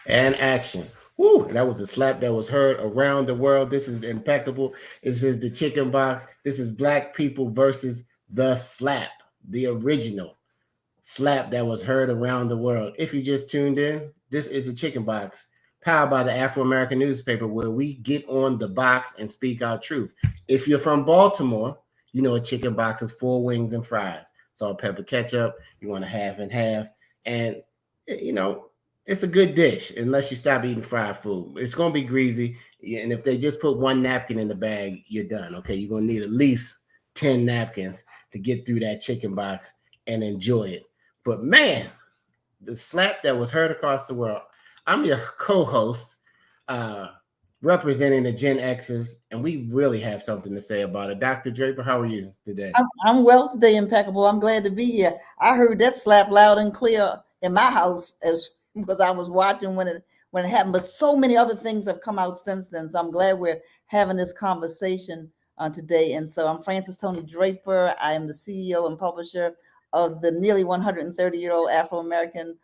And action. Woo, that was a slap that was heard around the world. This is impeccable. This is the chicken box. This is black people versus the slap, the original slap that was heard around the world. If you just tuned in, this is the chicken box, powered by the Afro American newspaper, where we get on the box and speak our truth. If you're from Baltimore, you know a chicken box is four wings and fries, salt, pepper, ketchup. You want a half and half, and you know it's a good dish unless you stop eating fried food. It's gonna be greasy, yeah, and if they just put one napkin in the bag, you're done. Okay, you're gonna need at least 10 napkins to get through that chicken box and enjoy it. But man, the slap that was heard across the world. I'm your co-host, uh, representing the Gen X's, and we really have something to say about it. Dr. Draper, how are you today? I'm well today, impeccable. I'm glad to be here. I heard that slap loud and clear in my house as because I was watching when it happened. But so many other things have come out since then. So I'm glad we're having this conversation today. And so I'm Frances Tony Draper. I am the CEO and publisher of the nearly 130-year-old Afro American.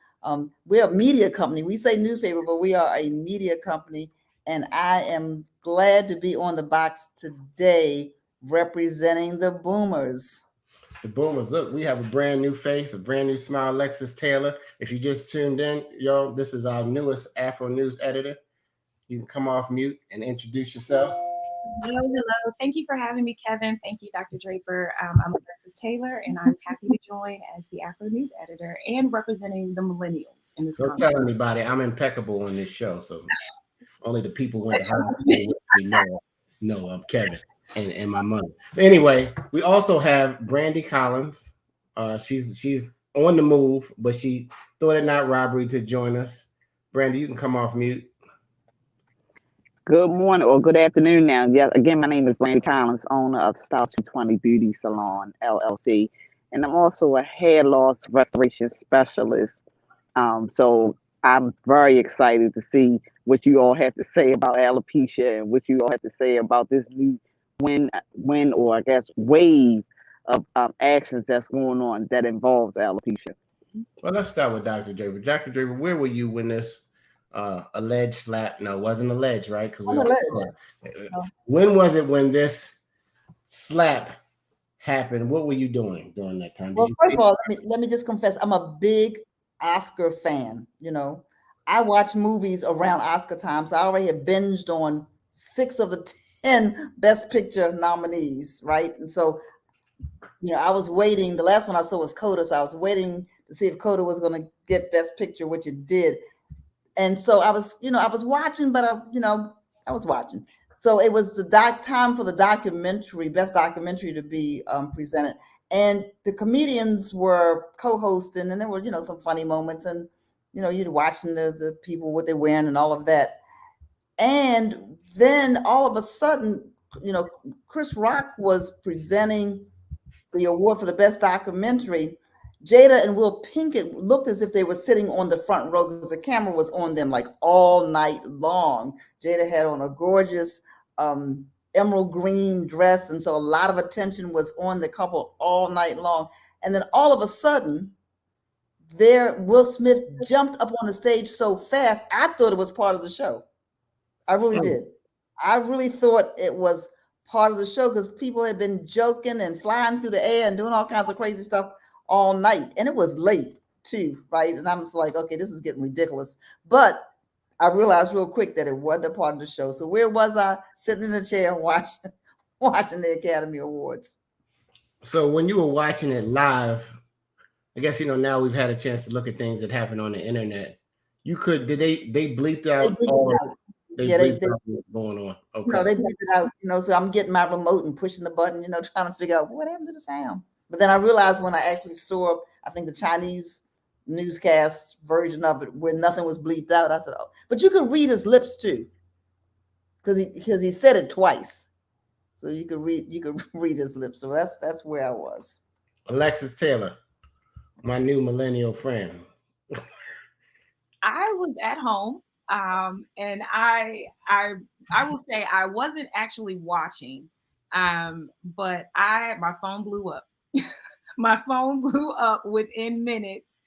We're a media company. We say newspaper, but we are a media company. And I am glad to be on the box today representing the boomers. The boomers, look, we have a brand new face, a brand new smile, Alexis Taylor. If you just tuned in, yo, this is our newest Afro News editor. You can come off mute and introduce yourself. Hello, hello. Thank you for having me, Kevin. Thank you, Dr. Draper. I'm Alexis Taylor, and I'm happy to join as the Afro News editor and representing the millennials in this Don't conversation. tell anybody I'm impeccable on this show, so only the people who went to high school with me know I'm Kevin and my mother. Anyway, we also have Brandy Collins. She's on the move, but she thought it not robbery to join us. Brandy, you can come off mute. Good morning or good afternoon now. Yeah, again, my name is Brandy Collins, owner of Style 220 Beauty Salon, LLC. And I'm also a hair loss restoration specialist. So I'm very excited to see what you all have to say about alopecia and what you all have to say about this new or I guess wave of actions that's going on that involves alopecia. Well, let's start with Dr. Draper. Dr. Draper, where were you when this alleged slap? No, it wasn't alleged, right? Because we On the all ledge. when was it when this slap happened? What were you doing during that time? Did Well, you first see? of all, let me just confess, I'm a big Oscar fan. I watch movies around Oscar time, so I already have binged on 6 of the 10 Best Picture nominees, right? And so, I was waiting. The last one I saw was Coda, so I was waiting to see if Coda was going to get Best Picture, which it did. And so I was watching, but I was watching. So it was the time for the documentary, best documentary to be presented, and the comedians were co-hosting, and there were some funny moments, and you're watching the people what they're wearing and all of that, and then all of a sudden, Chris Rock was presenting the award for the best documentary. Jada and Will Pinkett looked as if they were sitting on the front row because the camera was on them like all night long. Jada had on a gorgeous emerald green dress, and so a lot of attention was on the couple all night long. And then all of a sudden, there Will Smith jumped up on the stage so fast, I thought it was part of the show. I really did. I really thought it was part of the show because people had been joking and flying through the air and doing all kinds of crazy stuff all night. And it was late too, right? And I'm just like, okay, this is getting ridiculous. But I realized real quick that it wasn't a part of the show. So where was I? Sitting in a chair watching the Academy Awards. So when you were watching it live, I guess now we've had a chance to look at things that happen on the internet. You could did they bleeped They out bleeped all it out. they Yeah, bleeped out what's going on. Okay. they bleeped it out, so I'm getting my remote and pushing the button, trying to figure out what happened to the sound. But then I realized when I actually saw, I think the Chinese newscast version of it where nothing was bleeped out, I said, oh, but you could read his lips too. Because he said it twice. So you could read his lips. So that's where I was. Alexis Taylor, my new millennial friend. I was at home, and I will say I wasn't actually watching, but my phone blew up. My phone blew up within minutes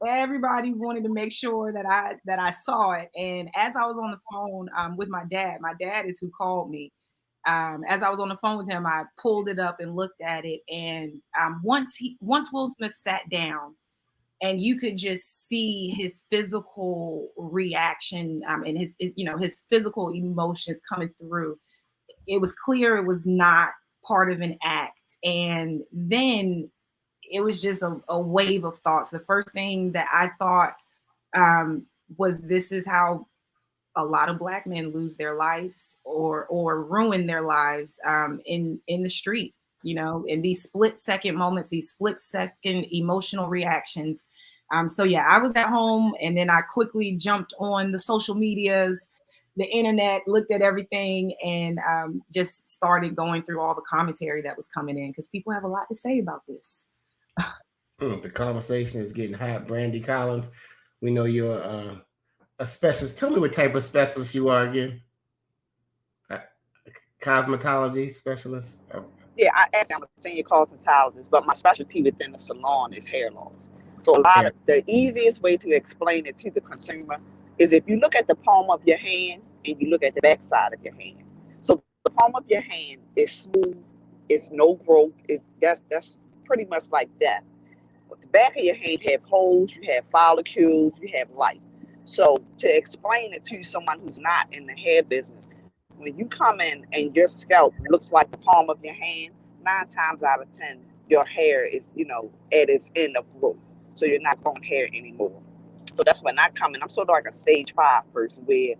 everybody wanted to make sure that I saw it. And as I was on the phone with my dad is who called me. As I was on the phone with him, I pulled it up and looked at it. And once Will Smith sat down, and you could just see his physical reaction and his physical emotions coming through. It was clear it was not part of an act. And then it was just a wave of thoughts. The first thing that I thought was, this is how a lot of Black men lose their lives or ruin their lives in the street, in these split second moments, these split second emotional reactions. So yeah, I was at home, and then I quickly jumped on the social medias, the internet, looked at everything, and just started going through all the commentary that was coming in, because people have a lot to say about this. The conversation is getting hot. Brandy Collins, we know you're a specialist. Tell me what type of specialist you are again. Cosmetology specialist? Yeah, I'm a senior cosmetologist, but my specialty within the salon is hair loss. So a lot of the easiest way to explain it to the consumer is if you look at the palm of your hand and you look at the back side of your hand. So the palm of your hand is smooth, it's no growth, that's pretty much like that. But the back of your hand have holes, you have follicles, you have life. So to explain it to someone who's not in the hair business, when you come in and your scalp looks like the palm of your hand, 9 times out of 10, your hair is, at its end of growth. So you're not growing hair anymore. So that's when I come in. I'm sort of like a stage 5 person, where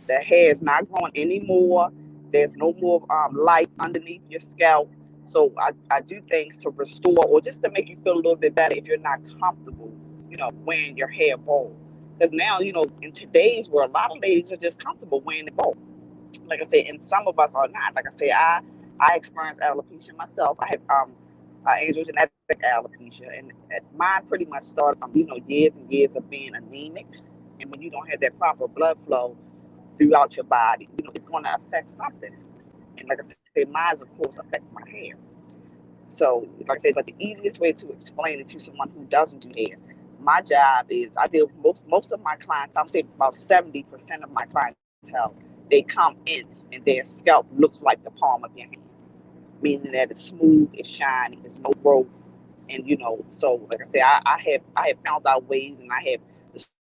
the hair is not growing anymore. There's no more life underneath your scalp. So I do things to restore, or just to make you feel a little bit better if you're not comfortable, wearing your hair bald. Because now, in today's world, a lot of ladies are just comfortable wearing it bald. Like I said, and some of us are not. Like I say, I experienced alopecia myself. I have androgenetic alopecia, and mine pretty much started from years and years of being anemic. And when you don't have that proper blood flow throughout your body, it's going to affect something. And like I said, mine of course affect my hair. So like I said, but the easiest way to explain it to someone who doesn't do hair, my job is I deal with most of my clients. I'm saying about 70% of my clientele, they come in and their scalp looks like the palm of your hand, meaning that it's smooth, it's shiny, there's no growth. And so like I say, I have found out ways, and I have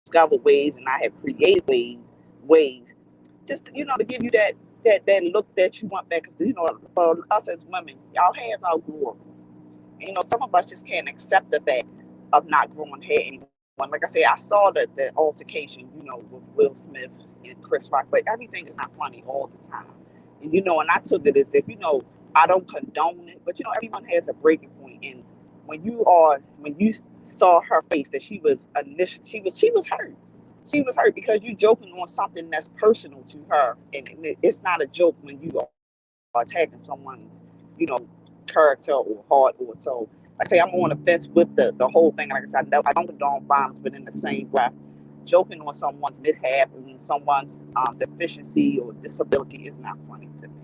discovered ways, and I have created ways just to give you that look that you want back. Because for us as women, y'all hairs outgrow. Some of us just can't accept the fact of not growing hair anymore. Like I said, I saw the altercation, with Will Smith and Chris Rock, but everything is not funny all the time. And and I took it as if I don't condone it, but everyone has a breaking point. And when you saw her face, that she was hurt. She was hurt because you joking on something that's personal to her, and it's not a joke when you are attacking someone's, character or heart or soul. Like I say, I'm on the fence with the whole thing. Like I said, I don't condone violence, but in the same breath, joking on someone's mishap and someone's deficiency or disability is not funny to me.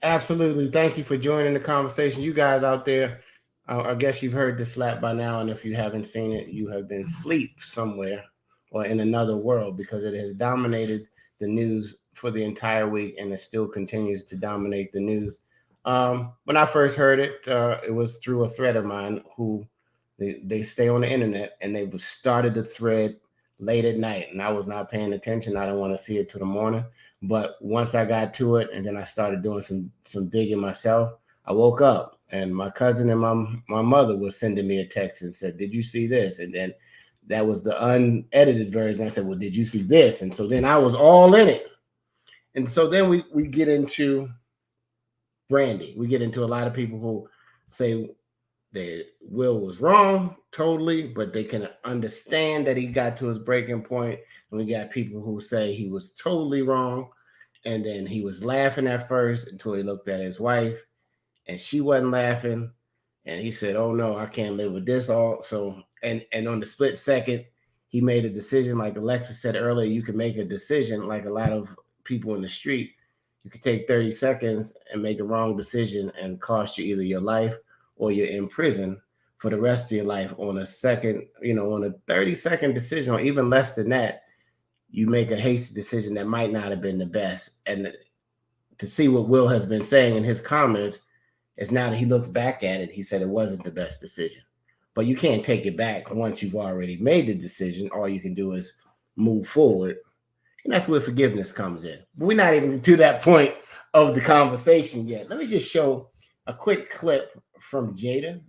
Absolutely. Thank you for joining the conversation. You guys out there, I guess you've heard the slap by now, and if you haven't seen it, you have been asleep somewhere or in another world, because it has dominated the news for the entire week, and it still continues to dominate the news. When I first heard it, it was through a thread of mine who they stay on the internet, and they started the thread late at night, and I was not paying attention. I didn't want to see it till the morning. But once I got to it, and then I started doing some digging myself, I woke up, and my cousin and my mother was sending me a text and said, "Did you see this?" And then that was the unedited version. I said, "Well, did you see this?" And so then I was all in it. And so then we get into Brandy. We get into a lot of people who say that Will was wrong totally, but they can understand that he got to his breaking point. And we got people who say he was totally wrong. And then he was laughing at first until he looked at his wife, and she wasn't laughing. And he said, "Oh no, I can't live with this." Also, and on the split second, he made a decision. Like Alexa said earlier, you can make a decision like a lot of people in the street. You could take 30 seconds and make a wrong decision and cost you either your life or you're in prison for the rest of your life on a second, on a 30-second decision, or even less than that, you make a hasty decision that might not have been the best. And to see what Will has been saying in his comments is now that he looks back at it, he said it wasn't the best decision. But you can't take it back once you've already made the decision. All you can do is move forward. And that's where forgiveness comes in. But we're not even to that point of the conversation yet. Let me just show a quick clip from Jada.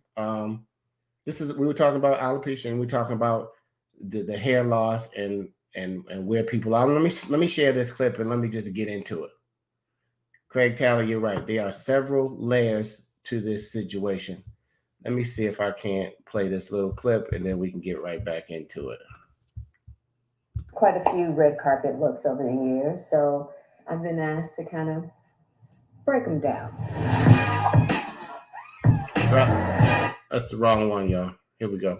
We were talking about alopecia, and we're talking about the hair loss and where people are. Let me share this clip, and let me just get into it. Craig Taylor, you're right. There are several layers to this situation. Let me see if I can't play this little clip, and then we can get right back into it. Quite a few red carpet looks over the years, so I've been asked to kind of break them down. That's the wrong one, y'all. Here we go.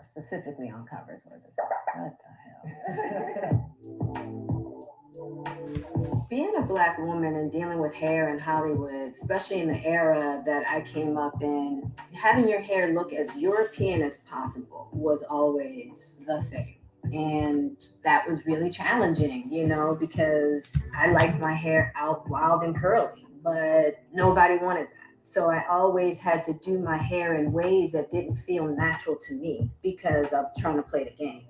Specifically on covers, we're just what the hell? Being a Black woman and dealing with hair in Hollywood, especially in the era that I came up in, having your hair look as European as possible was always the thing. And that was really challenging, because I liked my hair out wild and curly, but nobody wanted that. So I always had to do my hair in ways that didn't feel natural to me because I'm trying to play the game.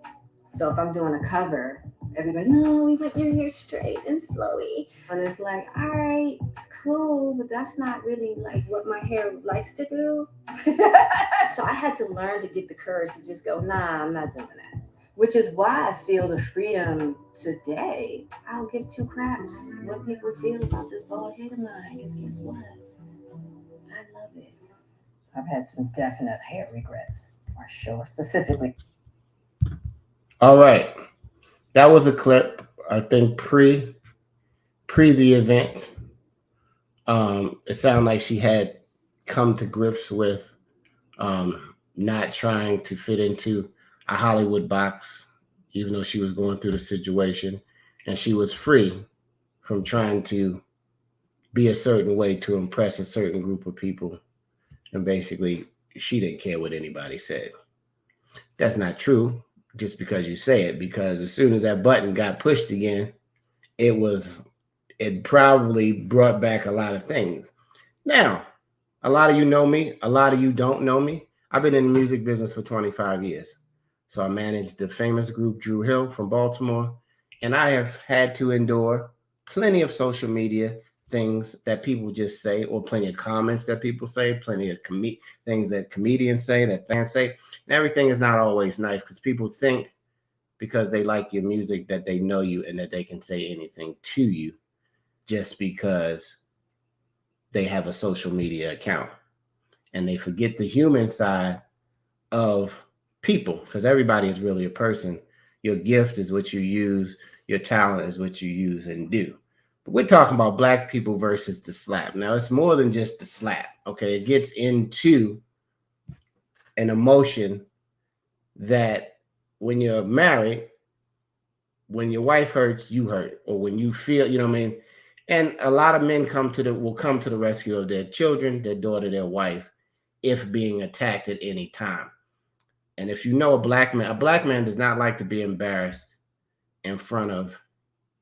So if I'm doing a cover, everybody, no, we want your hair straight and flowy. And it's like, all right, cool, but that's not really like what my hair likes to do. So I had to learn to get the courage to just go, nah, I'm not doing that. Which is why I feel the freedom today. I don't give two craps what people feel about this bald head of mine, because guess what? I love it. I've had some definite hair regrets, for sure, specifically. All right. That was a clip, I think, pre the event. It sounded like she had come to grips with not trying to fit into a Hollywood box, even though she was going through the situation. And she was free from trying to be a certain way to impress a certain group of people. And basically, she didn't care what anybody said. That's not true just because you say it, because as soon as that button got pushed again, it probably brought back a lot of things. Now, a lot of you know me, a lot of you don't know me. I've been in the music business for 25 years. So I managed the famous group Drew Hill from Baltimore, and I have had to endure plenty of social media things that people just say, or plenty of comments that people say, plenty of things that comedians say, that fans say. And everything is not always nice because people think because they like your music that they know you and that they can say anything to you just because they have a social media account. And they forget the human side of people, because everybody is really a person. Your gift is what you use. Your talent is what you use and do. But we're talking about Black people versus the slap. Now, it's more than just the slap, okay? It gets into an emotion that when you're married, when your wife hurts, you hurt. Or when you feel, you know what I mean? And a lot of men will come to the rescue of their children, their daughter, their wife, if being attacked at any time. And if you know a black man does not like to be embarrassed in front of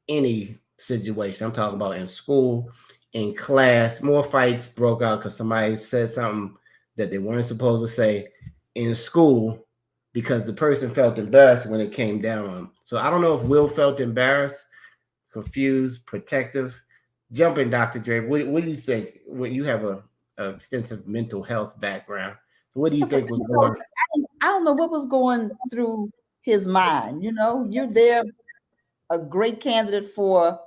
any situation. I'm talking about in school, in class. More fights broke out because somebody said something that they weren't supposed to say in school because the person felt embarrassed when it came down on them. So I don't know if Will felt embarrassed, confused, protective. Jump in, Dr. Dre. What do you think? When you have a extensive mental health background, what do you think was going on? I don't know what was going through his mind. You're there, a great candidate for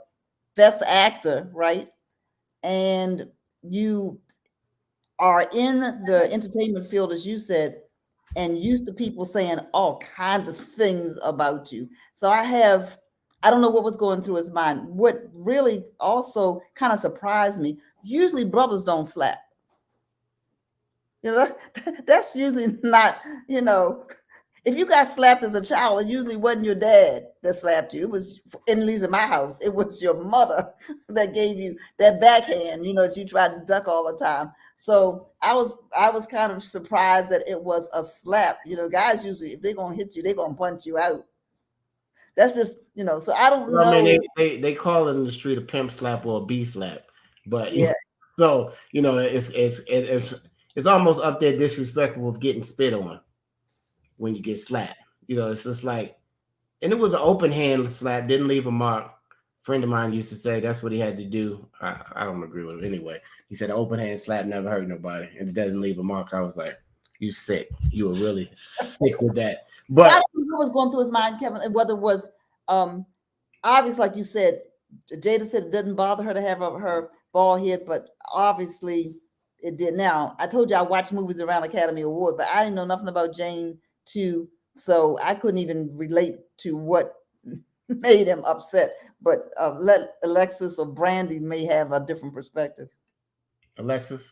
Best Actor, right? And you are in the entertainment field, as you said, and used to people saying all kinds of things about you. So I don't know what was going through his mind. What really also kind of surprised me, usually brothers don't slap. That's usually not, if you got slapped as a child, it usually wasn't your dad that slapped you. It was, at least in my house, it was your mother that gave you that backhand, that you tried to duck all the time. So I was kind of surprised that it was a slap. Guys usually, if they're gonna hit you, they're gonna punch you out. That's just, so I don't Well, I mean, know. they call it in the street a pimp slap or a B slap, but Yeah. so it's almost up there disrespectful of getting spit on when you get slapped. It's just like, and it was an open hand slap, didn't leave a mark. Friend of mine used to say that's what he had to do. I don't agree with him anyway. He said an open hand slap never hurt nobody, and it doesn't leave a mark. I was like, you sick. You were really sick with that. But I But don't know what was going through his mind, Kevin, and whether it was obvious, like you said, Jada said it doesn't bother her to have her bald head, but obviously it did. Now, I told you I watched movies around Academy Award, but I didn't know nothing about Jane too, so I couldn't even relate to what made him upset. But let Alexis or Brandy may have a different perspective. Alexis,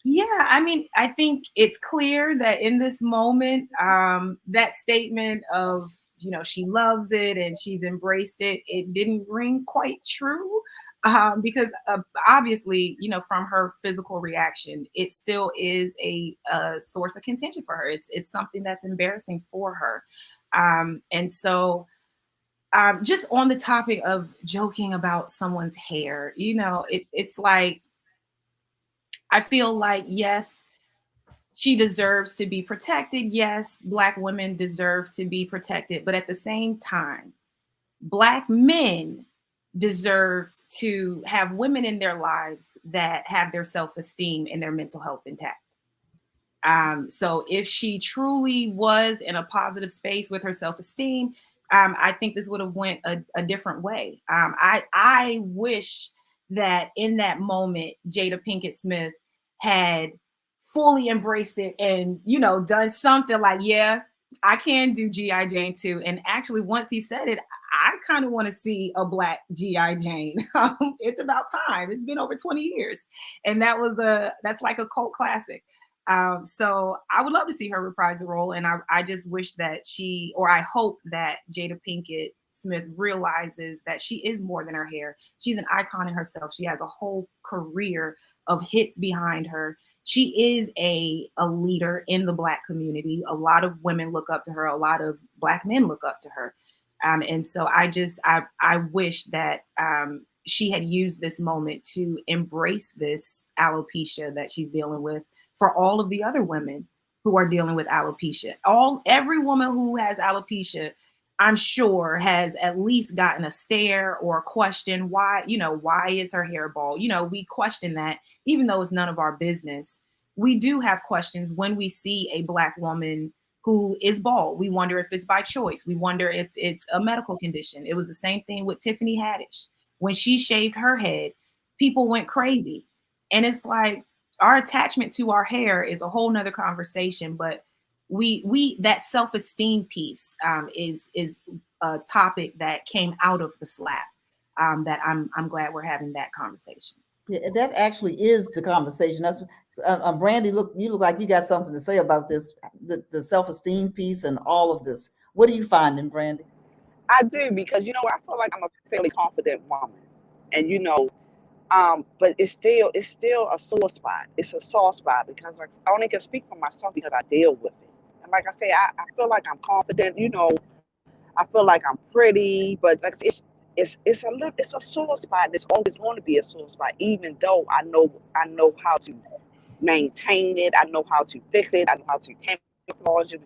Yeah, I mean, I think it's clear that in this moment, that statement of, she loves it and she's embraced it, it didn't ring quite true. Because obviously, from her physical reaction, it still is a source of contention for her. It's something that's embarrassing for her. And so, just on the topic of joking about someone's hair, it's like, I feel like, yes, she deserves to be protected. Yes, Black women deserve to be protected. But at the same time, Black men deserve to have women in their lives that have their self esteem and their mental health intact. So if she truly was in a positive space with her self-esteem, I think this would have went a different way. I wish that in that moment, Jada Pinkett Smith had fully embraced it and, done something like, yeah, I can do G.I. Jane too. And actually, once he said it, I kind of want to see a Black G.I. Jane. It's about time. It's been over 20 years. And that's like a cult classic. So I would love to see her reprise the role. And I just wish that I hope that Jada Pinkett Smith realizes that she is more than her hair. She's an icon in herself. She has a whole career of hits behind her. She is a leader in the Black community. A lot of women look up to her. A lot of Black men look up to her. And so I wish that she had used this moment to embrace this alopecia that she's dealing with for all of the other women who are dealing with alopecia. Every woman who has alopecia, I'm sure, has at least gotten a stare or a question. Why is her hair bald? We question that, even though it's none of our business. We do have questions when we see a Black woman who is bald. We wonder if it's by choice. We wonder if it's a medical condition. It was the same thing with Tiffany Haddish. When she shaved her head, people went crazy. And it's like, our attachment to our hair is a whole nother conversation, but we that self-esteem piece is a topic that came out of the slap, that I'm glad we're having that conversation. Yeah, that actually is the conversation. That's Brandy. You look like you got something to say about this, the self-esteem piece and all of this. What are you finding, Brandy? I do, because I feel like I'm a fairly confident woman, and but it's still a sore spot. It's a soft spot because I only can speak for myself because I deal with it. And like I say, I feel like I'm confident. I feel like I'm pretty, but like it's a sore spot. It's always going to be a sore spot, even though I know how to maintain it. I know how to fix it. I know how to camouflage it,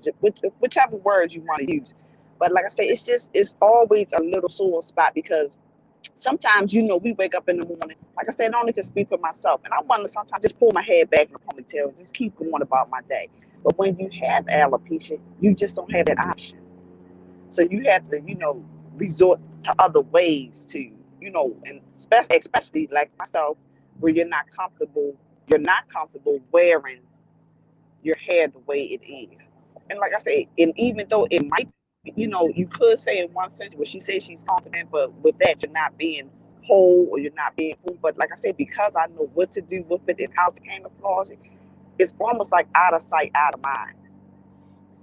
whichever words you want to use. But like I say, it's always a little sore spot because sometimes, we wake up in the morning. Like I said, I only can speak for myself. And I want to sometimes just pull my head back in a ponytail and just keep going about my day. But when you have alopecia, you just don't have that option. So you have to, resort to other ways to, and especially like myself, where you're not comfortable wearing your hair the way it is. And like I say, and even though it might, you could say in one sense where she says she's confident, but with that, you're not being whole or you're not being full. But like I said, because I know what to do with it and how to camouflage it, it's almost like out of sight, out of mind.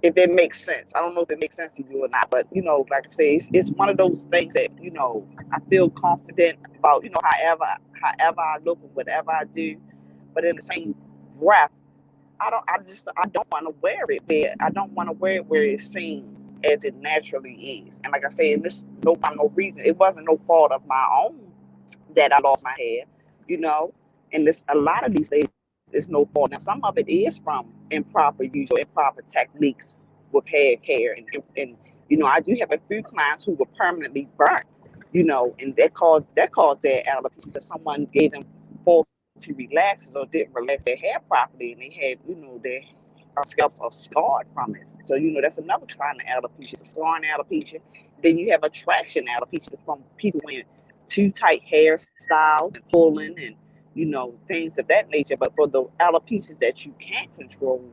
if it makes sense. I don't know if it makes sense to you or not, but like I say, it's one of those things that I feel confident about. However I look or whatever I do, but in the same breath, I don't want to wear it where I don't want to wear it where it's seen as it naturally is. And like I said, this no reason. It wasn't no fault of my own that I lost my hair, you know. And this a lot of these days it's no fault. Now some of it is from improper use or improper techniques with hair care, and I do have a few clients who were permanently burnt, and that caused their alopecia because someone gave them faulty relaxers or didn't relax their hair properly, and they had their scalps are scarred from it. So that's another kind of alopecia, it's a scarring alopecia. Then you have attraction alopecia from people wearing too tight hairstyles and pulling and things of that nature. But for the alopecias that you can't control,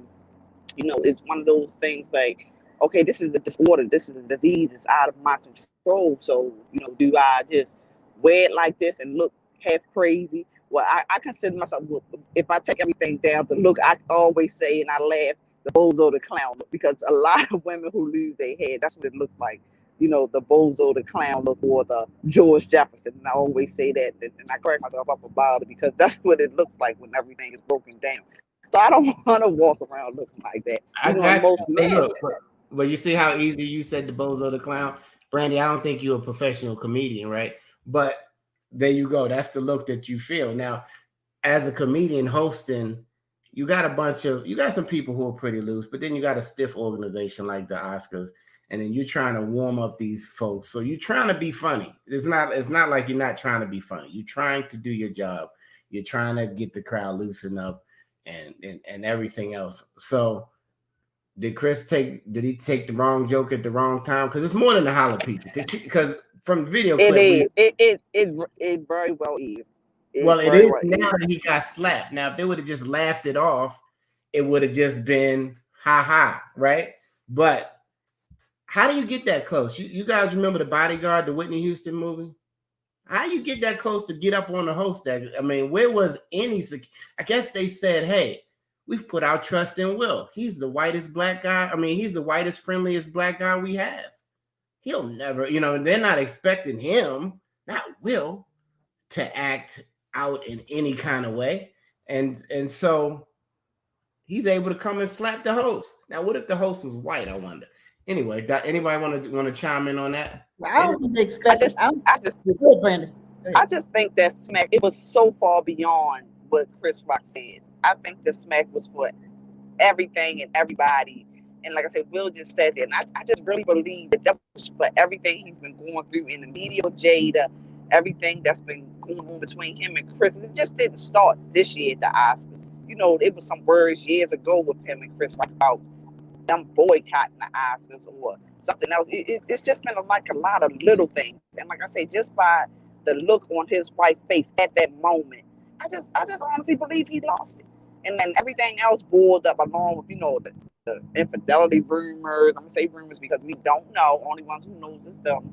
it's one of those things like, okay, this is a disorder, this is a disease, it's out of my control. So, do I just wear it like this and look half crazy? Well, I consider myself, if I take everything down, the look, I always say, and I laugh, the bozo the clown look, because a lot of women who lose their hair, that's what it looks like. The bozo the clown look or the George Jefferson. And I always say that, and I crack myself up about it because that's what it looks like when everything is broken down. So I don't want to walk around looking like that. I And got most you. men. Look, but you see how easy you said the bozo the clown, Brandy. I don't think you're a professional comedian, right? But there you go. That's the look that you feel now. As a comedian hosting, you got some people who are pretty loose, but then you got a stiff organization like the Oscars, and then you're trying to warm up these folks. So you're trying to be funny. It's not like you're not trying to be funny. You're trying to do your job. You're trying to get the crowd loosened up and everything else. So did he take the wrong joke at the wrong time? Because it's more than a jalapeno. Because from the video It clip, is. It very well is. It well, it very is well now is. that he got slapped. Now, if they would have just laughed it off, it would have just been ha ha, right? But how do you get that close? You guys remember The Bodyguard, the Whitney Houston movie? How you get that close to get up on the host? I mean, where was any? I guess they said, "Hey, we've put our trust in Will. He's the whitest black guy. I mean, he's the whitest, friendliest black guy we have. He'll never, they're not expecting him, not Will, to act out in any kind of way. And so he's able to come and slap the host. Now, what if the host was white? I wonder. Anyway, anybody want to chime in on that? I don't think they I expected. just, I just, Good, Brandon. Go I ahead. just think that smack. It was so far beyond what Chris Rock said. I think the smack was for everything and everybody. And like I said, Will just said that. And I just really believe that was for everything he's been going through in the media with Jada, everything that's been going on between him and Chris. It just didn't start this year at the Oscars. It was some words years ago with him and Chris Rock about them boycotting the Oscars or something else. It's just been like a lot of little things. And like I say, just by the look on his wife's face at that moment, I just honestly believe he lost it. And then everything else boiled up along with, the infidelity rumors. I'm gonna say rumors because we don't know. Only ones who knows is them.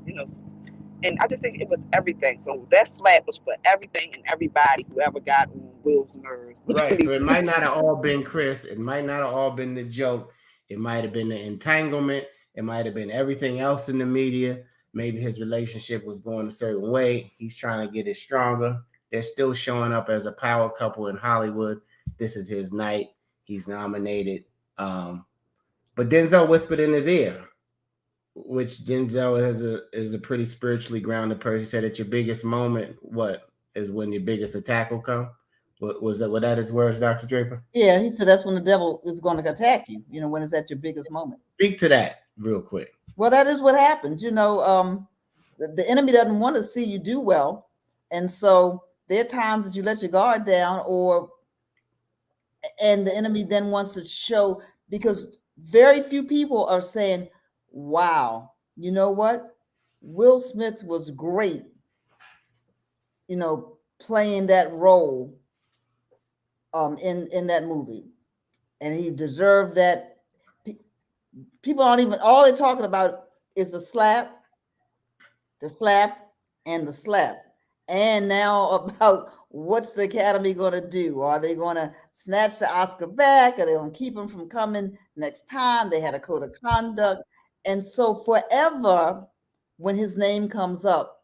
And I just think it was everything. So that slap was for everything and everybody who ever got on Will's nerves. Right. So it might not have all been Chris. It might not have all been the joke. It might have been the entanglement. It might have been everything else in the media. Maybe his relationship was going a certain way. He's trying to get it stronger. They're still showing up as a power couple in Hollywood. This is his night. He's nominated. But Denzel whispered in his ear, which Denzel is a pretty spiritually grounded person. He said that your biggest moment, what, is when your biggest attack will come? Was that his words, Dr. Draper? Yeah, he said that's when the devil is going to attack you. When it's at your biggest moment. Speak to that real quick. Well, that is what happens. The enemy doesn't want to see you do well, and so there are times that you let your guard down, and the enemy then wants to show, because very few people are saying, "Wow, you know what? Will Smith was great, playing that role in that movie, and he deserved that." People aren't even, all they're talking about is the slap, and the slap, and now about what's the Academy going to do? Are they going to snatch the Oscar back? Are they going to keep him from coming next time? They had a code of conduct. And so forever, when his name comes up,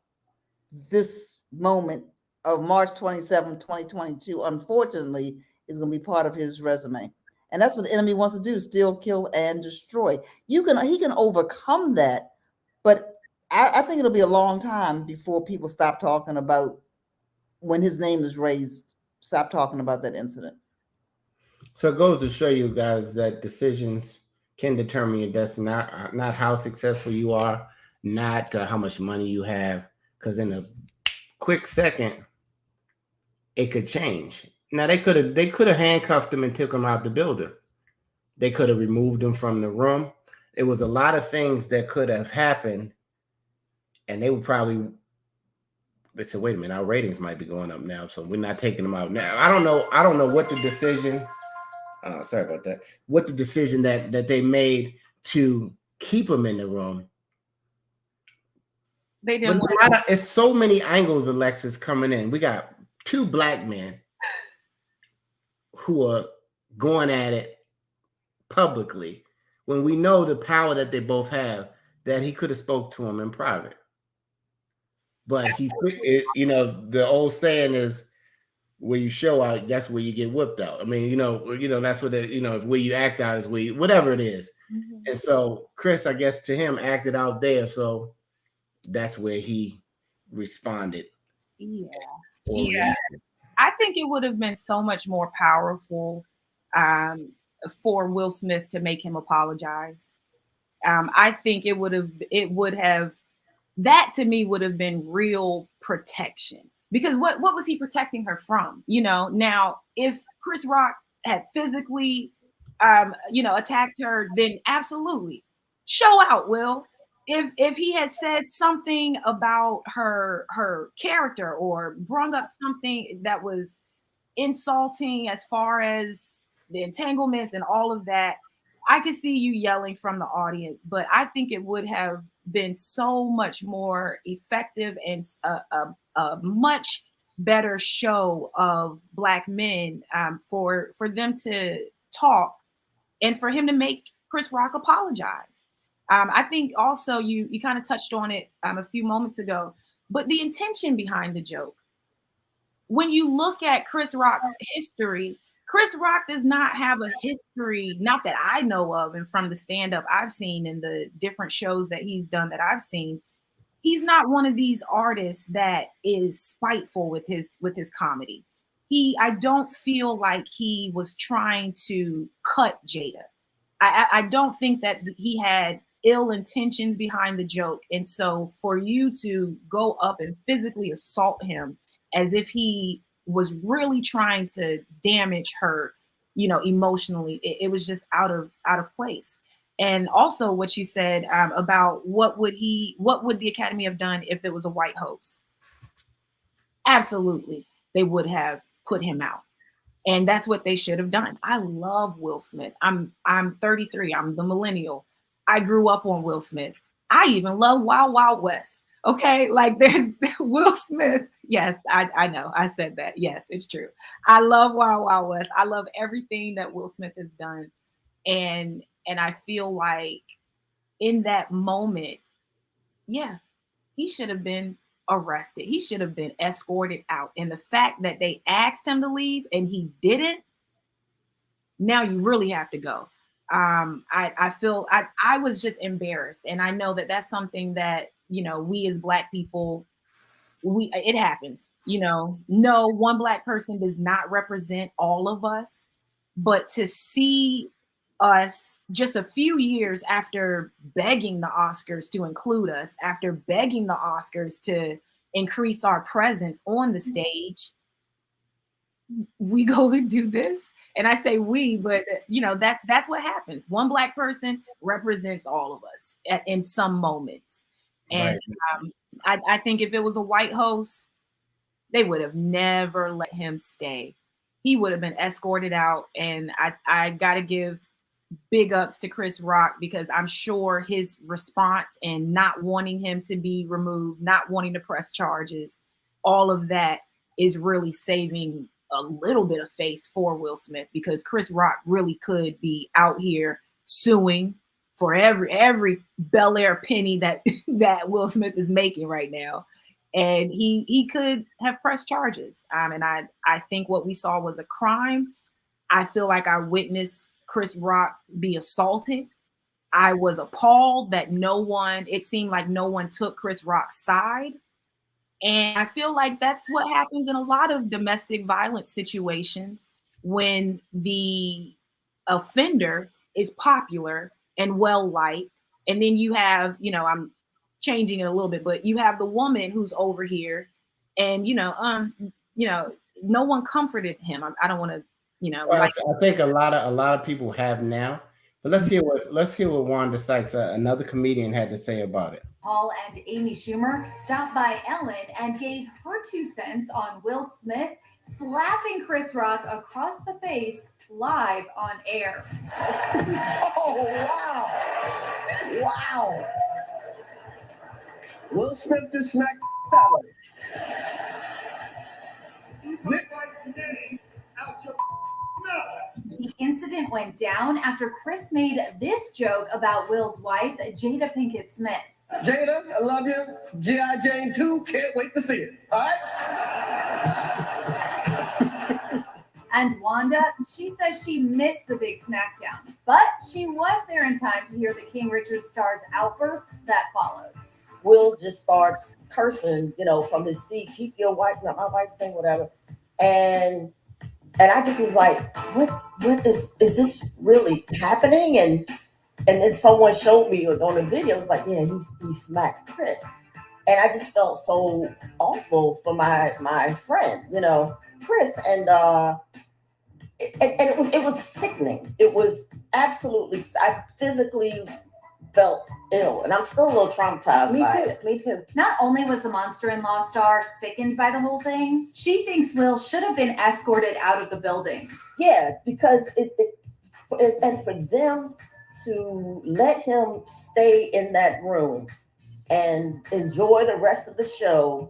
this moment of March 27, 2022, unfortunately, is going to be part of his resume. And that's what the enemy wants to do: steal, kill, and destroy. He can overcome that, but I think it'll be a long time before people stop talking about, when his name is raised, stop talking about that incident. So it goes to show you guys that decisions can determine your destiny, not how successful you are, not how much money you have, because in a quick second, it could change. Now they could have handcuffed him and took him out the building. They could have removed him from the room. It was a lot of things that could have happened, and they would probably. They said, "Wait a minute, our ratings might be going up now, so we're not taking them out now." I don't know what the decision. Sorry about that. What the decision that they made to keep him in the room. They didn't. It's so many angles, Alexis, coming in. We got two black men who are going at it publicly when we know the power that they both have, that he could have spoke to him in private. But the old saying is, where you show out, that's where you get whipped out. I mean, that's what where you act out is whatever it is. Mm-hmm. And so Chris, I guess, to him, acted out there. So that's where he responded. Yeah. I think it would have been so much more powerful for Will Smith to make him apologize. I think it would have that to me would have been real protection. Because what was he protecting her from? Now if Chris Rock had physically, attacked her, then absolutely show out, Will. If he had said something about her character or brung up something that was insulting as far as the entanglements and all of that, I could see you yelling from the audience. But I think it would have been so much more effective and a much better show of black men for them to talk and for him to make Chris Rock apologize. I think also you kind of touched on it a few moments ago, but the intention behind the joke. When you look at Chris Rock's history, Chris Rock does not have a history, not that I know of, and from the stand-up I've seen in the different shows that he's done that I've seen, he's not one of these artists that is spiteful with his comedy. I don't feel like he was trying to cut Jada. I don't think that he had ill intentions behind the joke. And so for you to go up and physically assault him as if he was really trying to damage her, emotionally, it was just out of place. And also what you said about what would the Academy have done if it was a white host? Absolutely, they would have put him out. And that's what they should have done. I love Will Smith. I'm 33. I'm the millennial. I grew up on Will Smith. I even love Wild Wild West. Okay, like there's Will Smith. Yes, I know. I said that. Yes, it's true. I love Wild Wild West. I love everything that Will Smith has done. And I feel like in that moment, yeah, he should have been arrested. He should have been escorted out. And the fact that they asked him to leave and he didn't, now you really have to go. I feel I was just embarrassed. And I know that that's something that, we as Black people, it happens, no one Black person does not represent all of us, but to see us just a few years after begging the Oscars to include us, after begging the Oscars to increase our presence on the stage, we go and do this. And I say we, but that's what happens. One Black person represents all of us in some moments. And right. I think if it was a white host, they would have never let him stay. He would have been escorted out. And I got to give big ups to Chris Rock, because I'm sure his response and not wanting him to be removed, not wanting to press charges, all of that is really saving a little bit of face for Will Smith, because Chris Rock really could be out here suing for every Bel Air penny that that Will Smith is making right now. And he could have pressed charges. And I think what we saw was a crime. I feel like I witnessed Chris Rock be assaulted. I was appalled that it seemed like no one took Chris Rock's side. And I feel like that's what happens in a lot of domestic violence situations when the offender is popular and well liked. And then you have, I'm changing it a little bit, but you have the woman who's over here and, no one comforted him. I don't want to, Well, I think a lot of people have now. But let's hear what Wanda Sykes, another comedian, had to say about it. Paul and Amy Schumer stopped by Ellen and gave her 2 cents on Will Smith slapping Chris Rock across the face live on air. Oh, wow. Wow. Will Smith just smacked out. The incident went down after Chris made this joke about Will's wife, Jada Pinkett Smith. Jada, I love you. G.I. Jane 2, can't wait to see it. All right? And Wanda, she says she missed the big smackdown, but she was there in time to hear the King Richard star's outburst that followed. Will just starts cursing, from his seat, keep your wife, not my wife's thing, whatever. And I just was like, what is this really happening? And then someone showed me on the video, it was like, yeah, he smacked Chris. And I just felt so awful for my friend, Chris. And it was sickening. It was absolutely, I physically felt ill, and I'm still a little traumatized by it. Me too. Not only was the monster-in-law star sickened by the whole thing, she thinks Will should have been escorted out of the building. Yeah, because and for them to let him stay in that room and enjoy the rest of the show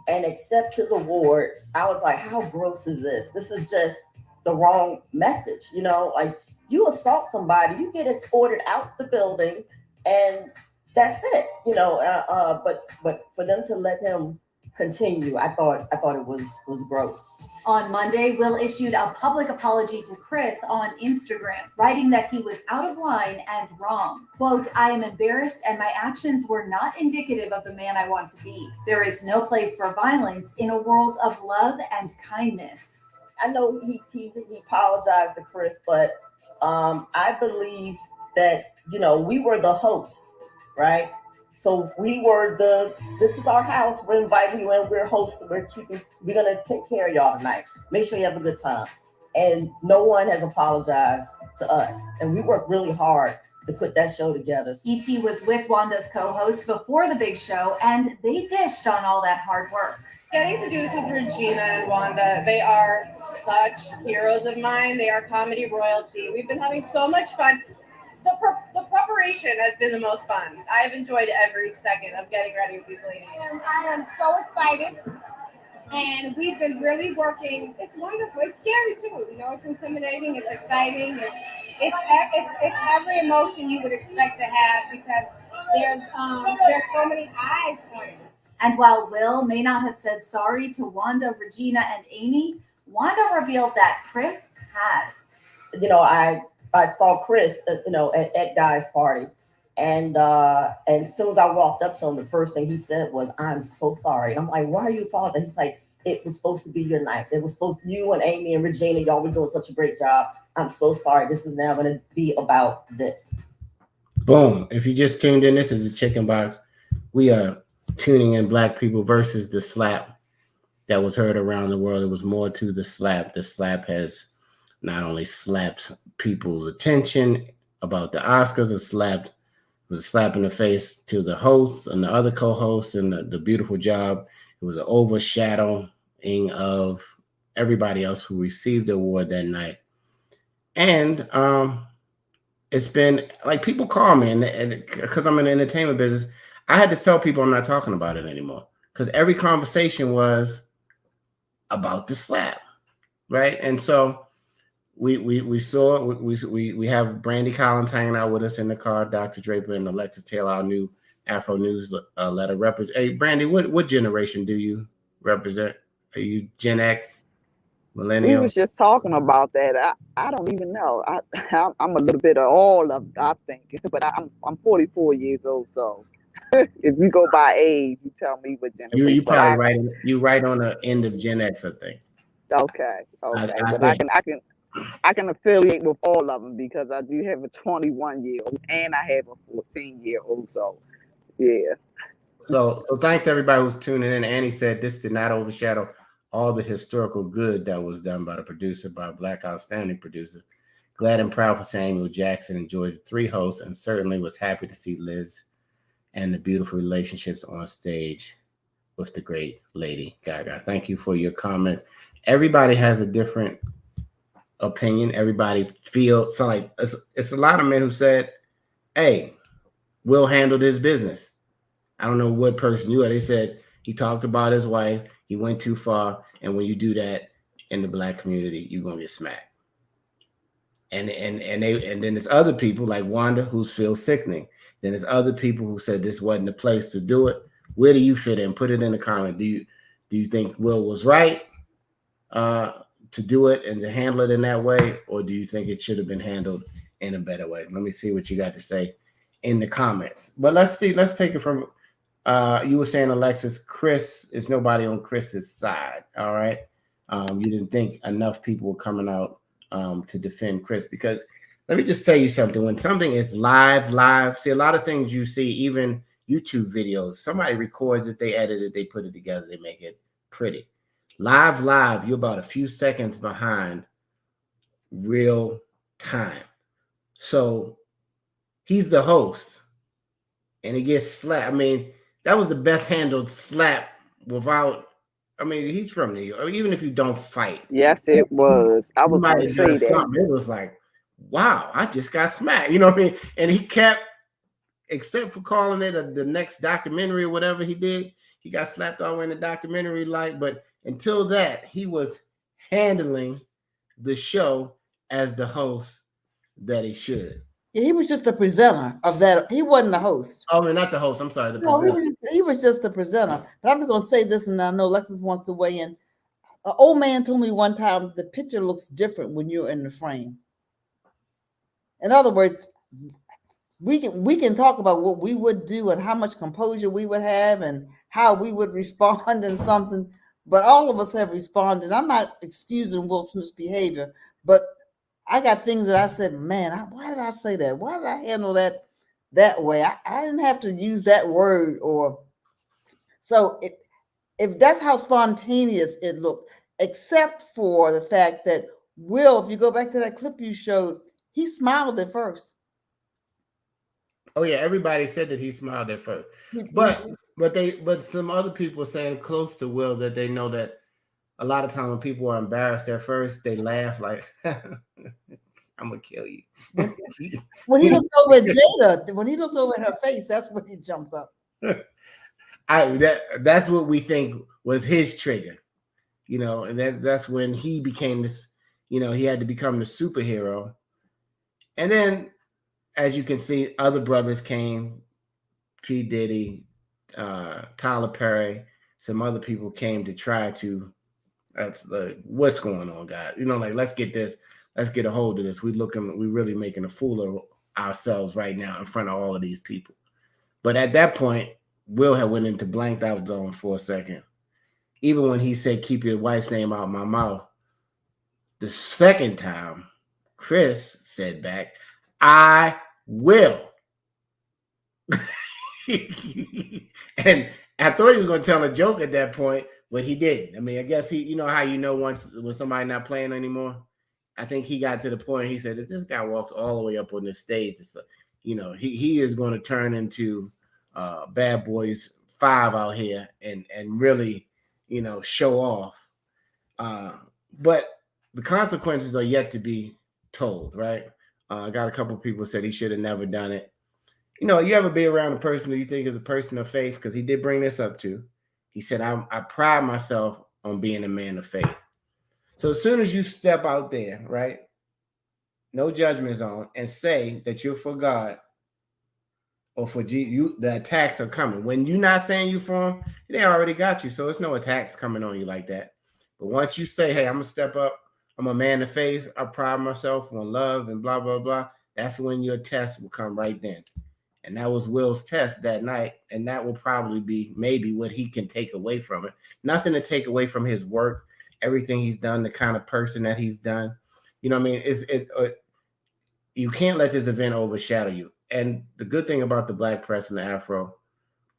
and accept his award, I was like, how gross is this? This is just the wrong message, like you assault somebody, you get escorted out the building, and that's it, but for them to let him continue, I thought it was gross. On Monday, Will issued a public apology to Chris on Instagram, writing that he was out of line and wrong. Quote, I am embarrassed and my actions were not indicative of the man I want to be. There is no place for violence in a world of love and kindness. I know he apologized to Chris, but I believe that, we were the hosts, right? So we were this is our house. We're inviting you in. We're hosting. We're going to take care of y'all tonight. Make sure you have a good time. And no one has apologized to us. And we worked really hard to put that show together. E.T. was with Wanda's co-host before the big show, and they dished on all that hard work. Getting to do this with Regina and Wanda, they are such heroes of mine. They are comedy royalty. We've been having so much fun. The preparation has been the most fun. I've enjoyed every second of getting ready with these ladies. And I am so excited. And we've been really working. It's wonderful. It's scary too. It's intimidating. It's exciting. It's every emotion you would expect to have, because there's so many eyes on it. And while Will may not have said sorry to Wanda, Regina, and Amy, Wanda revealed that Chris has. I saw Chris, at Guy's party. And as soon as I walked up to him, the first thing he said was, I'm so sorry. And I'm like, why are you apologizing? He's like, it was supposed to be your night. It was supposed to, you and Amy and Regina, y'all were doing such a great job. I'm so sorry. This is now going to be about this. Boom. If you just tuned in, this is the Chicken Box. We are tuning in Black people versus the slap that was heard around the world. It was more to the slap. The slap has not only slapped people's attention about the Oscars, it was a slap in the face to the hosts and the other co-hosts and the beautiful job. It was an overshadowing of everybody else who received the award that night. And it's been like, people call me, and because I'm in the entertainment business, I had to tell people I'm not talking about it anymore, because every conversation was, about the slap, right? And so we have Brandy Collins hanging out with us in the car, Dr. Draper and Alexis Taylor, our new Afro News letter represent. Hey, Brandy, what generation do you represent? Are you Gen X, We millennial? was just talking about that. I don't even know. I'm a little bit of all of I think, but I'm 44 years old. So if you go by age, you tell me what You generation. But probably right on the end of Gen X, I think. okay, I but think. I can affiliate with all of them because I do have a 21-year-old and I have a 14-year-old. So yeah. So thanks everybody who's tuning in. Annie said this did not overshadow all the historical good that was done by the producer, by a Black outstanding producer. Glad and proud for Samuel Jackson. Enjoyed the three hosts and certainly was happy to see Liz and the beautiful relationships on stage with the great Lady Gaga. Thank you for your comments. Everybody has a different opinion. Everybody feels so like it's a lot of men who said, "Hey, we'll handle this business." I don't know what person you are. They said he talked about his wife. He went too far, and when you do that in the Black community, you're gonna get smacked. And then there's other people like Wanda who's feels sickening. Then there's other people who said this wasn't the place to do it. Where do you fit in? Put it in the comment. Do you think Will was right to do it and to handle it in that way, or do you think it should have been handled in a better way? Let me see what you got to say in the comments. But let's see. Let's take it from. You were saying, Alexis, Chris is nobody on Chris's side. All right. You didn't think enough people were coming out to defend Chris because let me just tell you something. When something is live, see a lot of things you see, even YouTube videos, somebody records it, they edit it, they put it together, they make it pretty. Live, you're about a few seconds behind real time. So he's the host and he gets slapped. I mean, that was the best handled slap without. I mean, he's from New York. Even if you don't fight, Yes, it was. I you was might gonna have done say that. something. It was like, wow, I just got smacked. You know what I mean? And he kept, except for calling it the next documentary or whatever he did, he got slapped all in the documentary. But until that, he was handling the show as the host that he should. Yeah, he was just the presenter of that. He wasn't the host. Oh, not the host. I'm sorry. No, he was just the presenter. But I'm going to say this, and I know Lexus wants to weigh in. An old man told me one time the picture looks different when you're in the frame. In other words, we can talk about what we would do and how much composure we would have and how we would respond in something, but all of us have responded. I'm not excusing Will Smith's behavior, but I got things that I said, man, why did I say that? Why did I handle that way? I didn't have to use that word. Or so if that's how spontaneous it looked, except for the fact that Will, if you go back to that clip you showed, he smiled at first. Oh yeah, everybody said that he smiled at first, but some other people are saying close to Will that they know that a lot of times when people are embarrassed at first, they laugh like, "I'm gonna kill you." When he looked over at Jada, when he looked over at her face, that's when he jumped up. That's what we think was his trigger, and that's when he became this. He had to become the superhero, and then, as you can see, other brothers came, P. Diddy, Tyler Perry, some other people came to try to. That's like, what's going on, guys? Let's get a hold of this. We're really making a fool of ourselves right now in front of all of these people. But at that point, Will had went into blanked out zone for a second. Even when he said, "Keep your wife's name out of my mouth," the second time, Chris said back, "I will." And I thought he was going to tell a joke at that point, but he didn't. I mean, I guess how once when somebody not playing anymore. I think he got to the point. He said, if this guy walks all the way up on this stage, he is going to turn into Bad Boys 5 out here and really show off. But the consequences are yet to be told, right? I got a couple of people said he should have never done it. You ever be around a person who you think is a person of faith? Because he did bring this up too. He said, I pride myself on being a man of faith. So as soon as you step out there, right, no judgment zone, and say that you're for God or for you, the attacks are coming. When you're not saying you for him, they already got you. So it's no attacks coming on you like that. But once you say, hey, I'm going to step up, I'm a man of faith, I pride myself on love and blah, blah, blah, that's when your test will come right then. And that was Will's test that night. And that will probably be maybe what he can take away from it. Nothing to take away from his work, everything he's done, the kind of person that he's done. You know what I mean? You can't let this event overshadow you. And the good thing about the Black press and the Afro,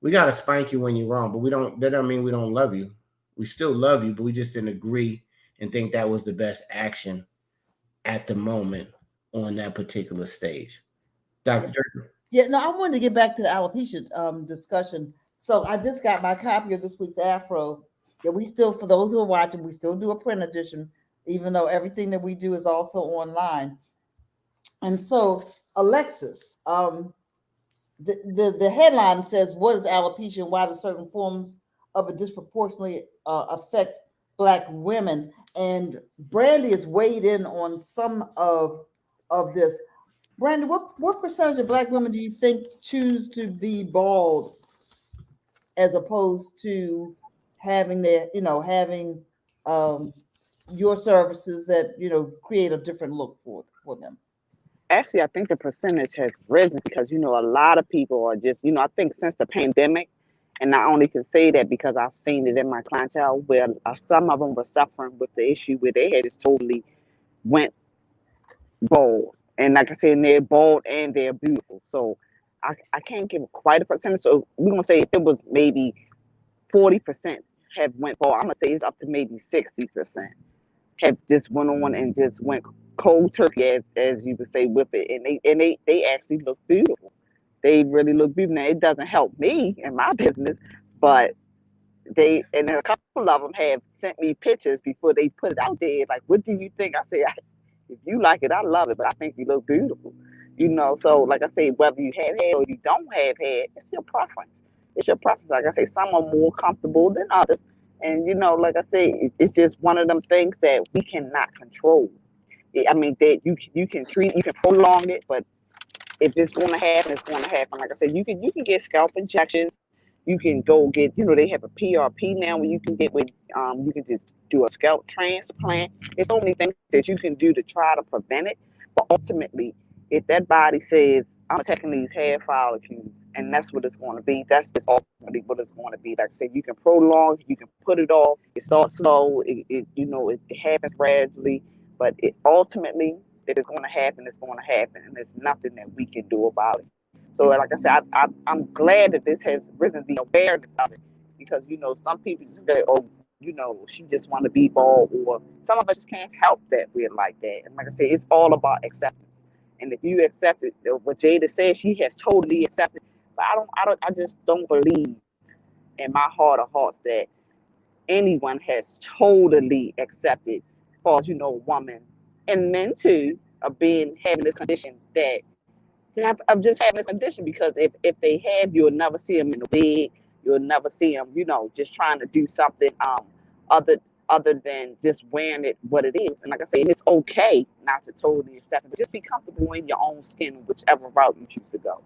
we got to spank you when you're wrong, but that don't mean we don't love you. We still love you, but we just didn't agree and think that was the best action at the moment on that particular stage. Dr. Yeah, no, I wanted to get back to the alopecia discussion. So I just got my copy of this week's Afro. Yeah, we still, for those who are watching, we still do a print edition, even though everything that we do is also online. And so, Alexis, the headline says, "What is alopecia and why do certain forms of it disproportionately affect Black women?" And Brandy has weighed in on some of this. Brandy, what percentage of Black women do you think choose to be bald as opposed to having your services that create a different look for them? Actually, I think the percentage has risen because, a lot of people are just, I think since the pandemic, and I only can say that because I've seen it in my clientele where some of them were suffering with the issue where their head is totally went bald. And like I said, they're bald and they're beautiful. So I can't give quite a percentage. So we're going to say if it was maybe 40% have went bald, I'm going to say it's up to maybe 60%. Have just went on and just went cold turkey, as you would say, with it, and they actually look beautiful. They really look beautiful. Now it doesn't help me in my business, but and a couple of them have sent me pictures before they put it out there. Like, what do you think? I say, if you like it, I love it, but I think you look beautiful. So like I say, whether you have hair or you don't have hair, it's your preference. It's your preference. Like I say, some are more comfortable than others. And, like I say, it's just one of them things that we cannot control. I mean, that you can prolong it, but if it's going to happen, it's going to happen. Like I said, you can get scalp injections. You can go get, they have a PRP now where you can get with, you can just do a scalp transplant. There's so many things that you can do to try to prevent it. But ultimately, if that body says, I'm attacking these hair follicles, and that's what it's going to be, that's just ultimately what it's going to be. Like I said, you can prolong, you can put it off. It starts slow, it happens gradually, but ultimately, if it's going to happen, it's going to happen, and there's nothing that we can do about it. So, like I said, I'm glad that this has risen the awareness of it, because some people just go, she just want to be bald, or some of us just can't help that we're like that. And like I said, it's all about acceptance. And if you accept it, what Jada says, she has totally accepted. But I just don't believe in my heart of hearts that anyone has totally accepted, as far as woman and men too, of having this condition of just having this condition. Because if they have, you'll never see them in the bed. You'll never see them, just trying to do something other than just wearing it what it is. And like I said, it's okay not to totally accept it, but just be comfortable in your own skin, whichever route you choose to go.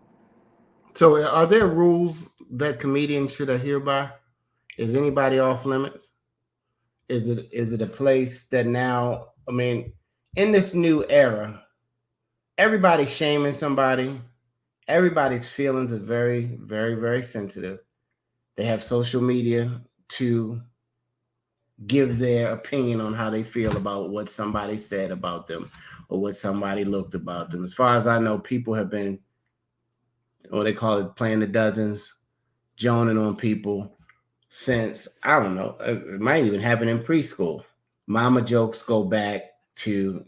So are there rules that comedians should adhere by? Is anybody off limits? Is it a place that now, I mean, in this new era, everybody's shaming somebody. Everybody's feelings are very, very, very sensitive. They have social media to give their opinion on how they feel about what somebody said about them or what somebody looked about them. As far as I know, people have been, what they call it, playing the dozens, joning on people since, I don't know, it might even happen in preschool. Mama jokes go back to,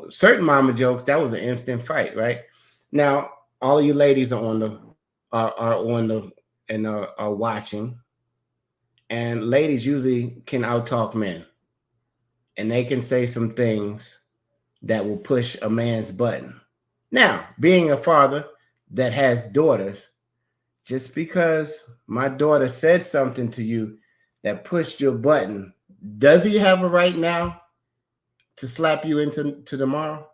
certain mama jokes, that was an instant fight, right? Now, all of you ladies are watching. And ladies usually can out-talk men. And they can say some things that will push a man's button. Now, being a father that has daughters, just because my daughter said something to you that pushed your button Does he have a right now to slap you into tomorrow?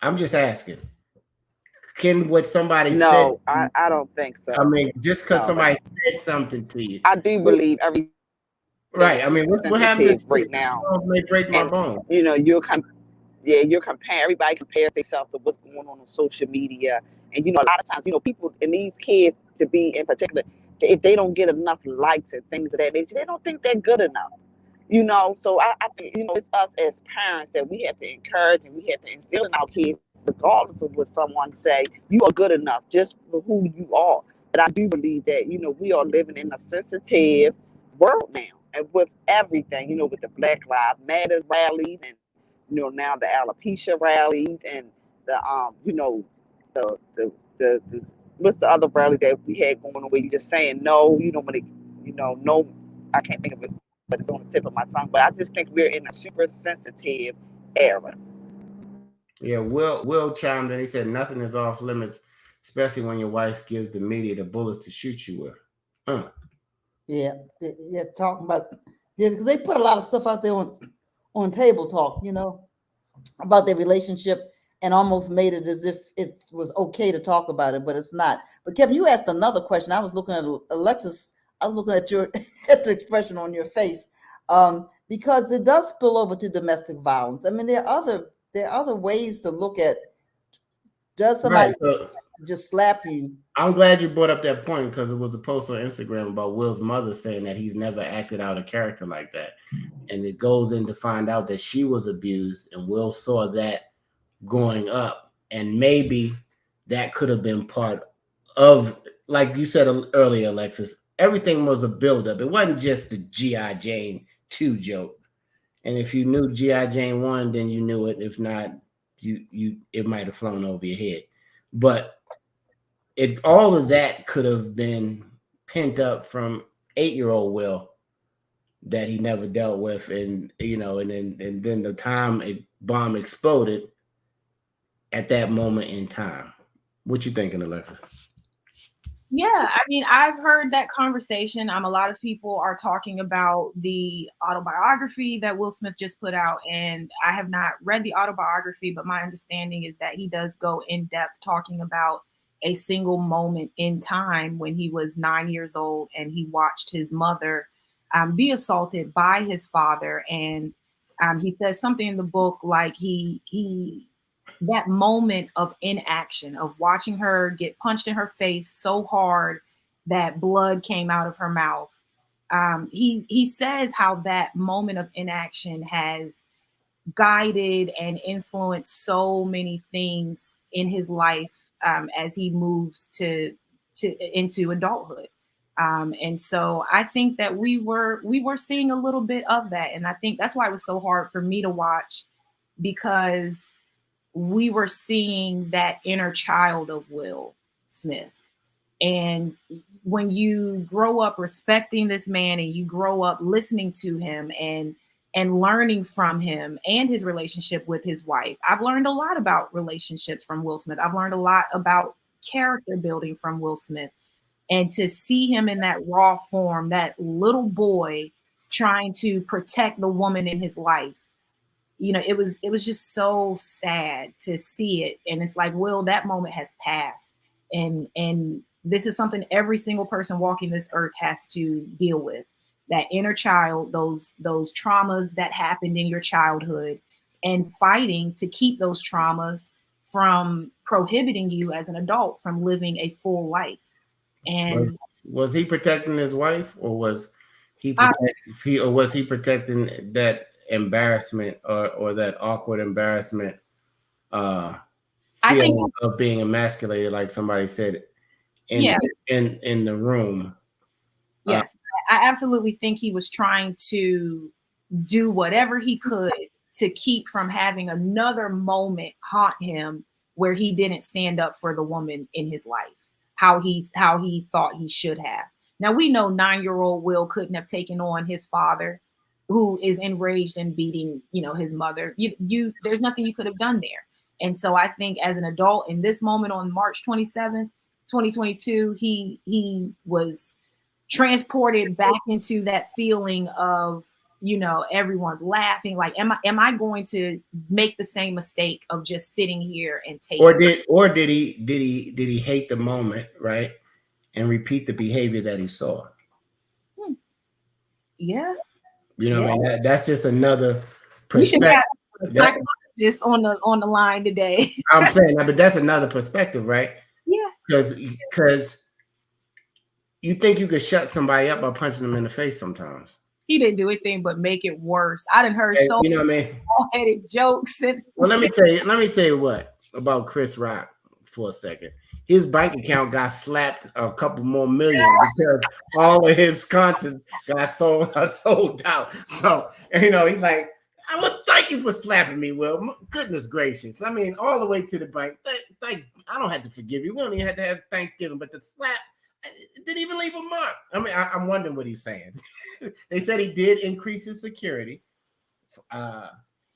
I'm just asking. Can what somebody said? No, I don't think I so. mean, just because No, somebody said something to you, I do believe everything's right? I mean, super what happened sensitive to right this now, song may break my and bone? you're you're comparing. Everybody compares themselves to what's going on social media, and a lot of times, people and these kids to be in particular, if they don't get enough likes and things of that nature, they don't think they're good enough. So I think it's us as parents that we have to encourage and we have to instill in our kids, regardless of what someone say, you are good enough just for who you are. But I do believe that we are living in a sensitive world now, and with everything, with the Black Lives Matter rallies, and now the alopecia rallies, and the the what's the other rally that we had going on where you just saying no, when it, no, I can't think of it, but it's on the tip of my tongue. But I just think we're in a super sensitive era. Yeah, Will chimed in. He said nothing is off limits, especially when your wife gives the media the bullets to shoot you with. Huh. Yeah, talking about because they put a lot of stuff out there on Table Talk, about their relationship, and almost made it as if it was okay to talk about it, but it's not. But Kevin, you asked another question. I was looking at Alexis. I was looking at your at the expression on your face, because it does spill over to domestic violence. I mean, there are other ways to look at, does somebody Right. So just slap you? I'm glad you brought up that point because it was a post on Instagram about Will's mother saying that he's never acted out a character like that. And it goes in to find out that she was abused, and Will saw that growing up. And maybe that could have been part of, like you said earlier, Alexis, everything was a buildup. It wasn't just the G.I. Jane 2 joke. And if you knew G.I. Jane 1, then you knew it. If not, you it might have flown over your head. But all of that could have been pent up from 8-year-old Will that he never dealt with, and then the time a bomb exploded at that moment in time. What you thinking, Alexa? Yeah, I mean, I've heard that conversation. A lot of people are talking about the autobiography that Will Smith just put out, and I have not read the autobiography, but my understanding is that he does go in depth talking about a single moment in time when he was 9 years old and he watched his mother be assaulted by his father, and he says something in the book like he that moment of inaction, of watching her get punched in her face so hard that blood came out of her mouth. He says how that moment of inaction has guided and influenced so many things in his life, as he moves into adulthood. And so I think that we were seeing a little bit of that, and I think that's why it was so hard for me to watch, because we were seeing that inner child of Will Smith. And when you grow up respecting this man and you grow up listening to him and learning from him and his relationship with his wife, I've learned a lot about relationships from Will Smith. I've learned a lot about character building from Will Smith. And to see him in that raw form, that little boy trying to protect the woman in his life, it was just so sad to see it. And it's like, Will, that moment has passed, and this is something every single person walking this earth has to deal with. That inner child, those traumas that happened in your childhood, and fighting to keep those traumas from prohibiting you as an adult from living a full life. And Was he protecting his wife, or was uh, was he protecting that embarrassment, or that awkward embarrassment I think, feeling of being emasculated, like somebody said in yeah, in the room? yes, I absolutely think he was trying to do whatever he could to keep from having another moment haunt him where he didn't stand up for the woman in his life how he thought he should have. Now we know 9-year-old Will couldn't have taken on his father, who is enraged and beating his mother. There's nothing you could have done there. And so I think as an adult in this moment on March 27th, 2022, he was transported back into that feeling of, you know, everyone's laughing. Like, am I going to make the same mistake of just sitting here and taking? Or did he hate the moment, right, and repeat the behavior that he saw? Yeah. You know, what I mean, that's just another We should perspective. have a psychologist on the line today. I'm saying that, but that's another perspective, right? Yeah. Because you think you could shut somebody up by punching them in the face sometimes. He didn't do anything but make it worse. I done heard so you know what I mean, bald-headed jokes since. Well, let me tell you what about Chris Rock for a second. His bank account got slapped a couple more million because all of his concerts got sold out. So, you know, he's like, I would thank you for slapping me, Will. Goodness gracious. I mean, all the way to the bank. I don't have to forgive you. We don't even have to have Thanksgiving, but the slap, it didn't even leave a mark. I mean, I'm wondering what he's saying. They said he did increase his security.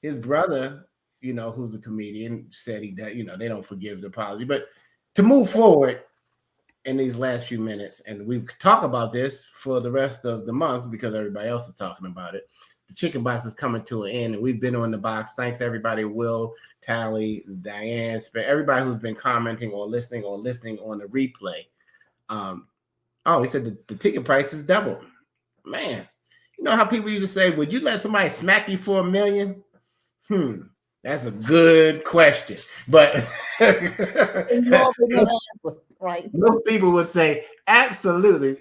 His brother, you know, who's a comedian, said you know, they don't forgive the apology. But to move forward in these last few minutes, and we talk about this for the rest of the month because everybody else is talking about it. The Chicken Box is coming to an end, and we've been on the box. Thanks to everybody, Will, Tally, Diane, everybody who's been commenting or listening on the replay. He said the ticket price is doubled. Man, you know how people used to say, would you let somebody smack you for $1 million? That's a good question. But right. Most people would say, absolutely.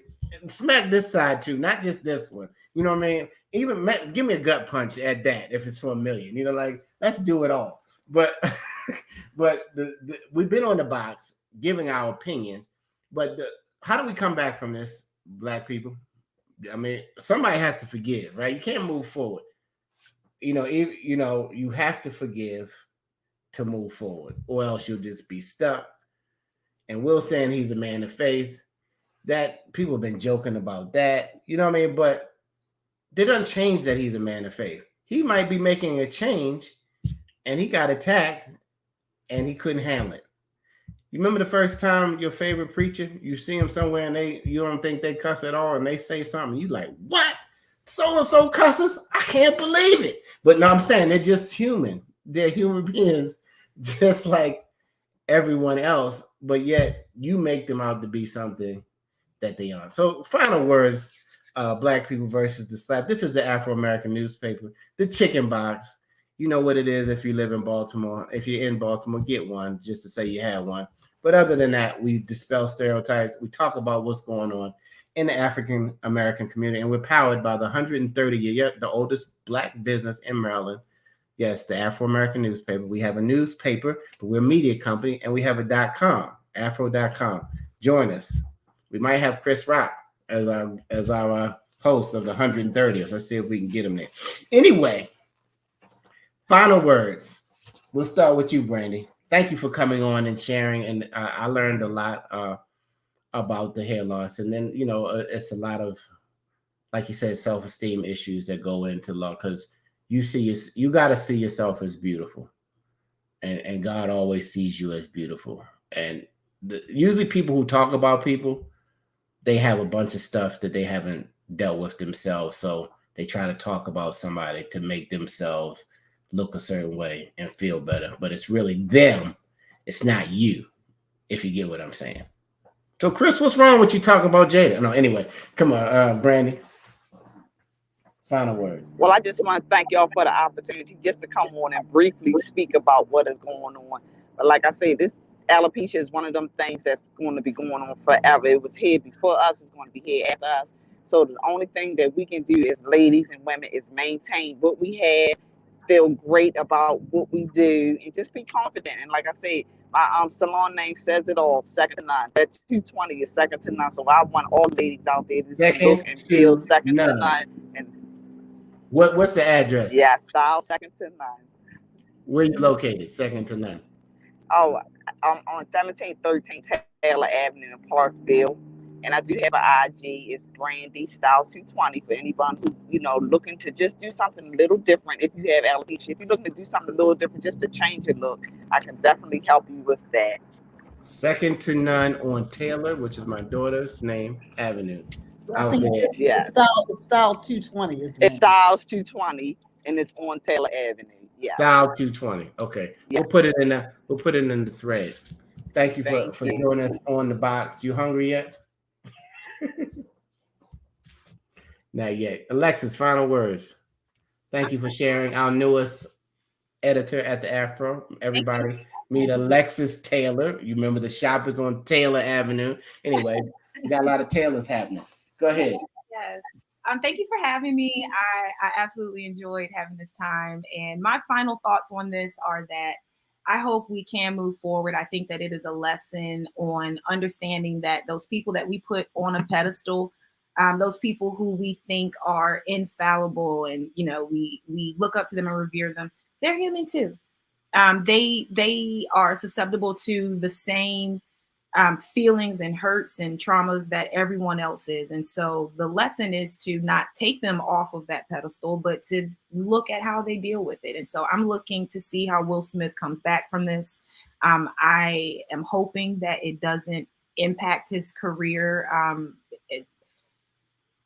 Smack this side too, not just this one. You know what I mean? Even give me a gut punch at that if it's for $1 million. You know, like, let's do it all. But we've been on the box giving our opinions. But how do we come back from this, Black people? I mean, somebody has to forgive, right? You can't move forward. You know, you have to forgive to move forward, or else you'll just be stuck. And Will saying he's a man of faith, that people have been joking about that, you know what I mean? But they don't change that he's a man of faith. He might be making a change, and he got attacked, and he couldn't handle it. You remember the first time your favorite preacher, you see him somewhere and you don't think they cuss at all, and they say something, you like, what? So-and-so cusses? I can't believe it. But no, I'm saying they're just human. They're human beings just like everyone else, but yet you make them out to be something that they aren't. So final words, Black people versus the slap. This is the Afro-American newspaper, the Chicken Box. You know what it is if you live in Baltimore. If you're in Baltimore, get one just to say you had one. But other than that, we dispel stereotypes. We talk about what's going on in the African American community, and we're powered by the 130-year, the oldest Black business in Maryland. Yes, the Afro-American newspaper. We have a newspaper, but we're a media company, and we have a .com, afro.com. Join us. We might have Chris Rock as our host of the 130th. Let's see if we can get him there. Anyway, final words. We'll start with you, Brandy. Thank you for coming on and sharing, and I learned a lot about the hair loss. And then, you know, it's a lot of, like you said, self-esteem issues that go into law, because you got to see yourself as beautiful, and God always sees you as beautiful. And usually people who talk about people, they have a bunch of stuff that they haven't dealt with themselves, so they try to talk about somebody to make themselves look a certain way and feel better, but it's really them. It's not you, if you get what I'm saying. So, Chris, what's wrong with you talking about Jada? No, anyway, come on, Brandy. Final words. Well, I just want to thank y'all for the opportunity just to come on and briefly speak about what is going on. But like I said, this alopecia is one of them things that's going to be going on forever. It was here before us. It's going to be here after us. So the only thing that we can do as ladies and women is maintain what we have, feel great about what we do, and just be confident. And like I said, my salon name says it all, second to none. That 220 is second to none. So I want all ladies out there to look and feel second to none. And what's the address? Yeah, style second to none. Where you located? Second to none. Oh, I'm on 1713 Taylor Avenue in Parkville. And I do have an IG. It's Brandy Styles 220 for anyone who's, you know, looking to just do something a little different. If you have alopecia, if you're looking to do something a little different just to change your look, I can definitely help you with that. Second to none on Taylor, which is my daughter's name, Avenue. I Out think there. Yes. it's Style 220 is the It's name. Styles 220, and it's on Taylor Avenue. Yeah. Style 220. Okay. Yeah. We'll put it in the thread. Thank you Thank for you. joining us on the box. You hungry yet? Not yet. Alexis, final words. Thank you for sharing. Our newest editor at the Afro. Everybody meet Alexis Taylor. You remember the shop is on Taylor Avenue. Anyway, we got a lot of Taylors happening. Go ahead. Yes. Thank you for having me. I absolutely enjoyed having this time. And my final thoughts on this are that I hope we can move forward. I think that it is a lesson on understanding that those people that we put on a pedestal, those people who we think are infallible and, you know, we look up to them and revere them, they're human too. They are susceptible to the same feelings and hurts and traumas that everyone else is. And so the lesson is to not take them off of that pedestal, but to look at how they deal with it. And so I'm looking to see how Will Smith comes back from this. I am hoping that it doesn't impact his career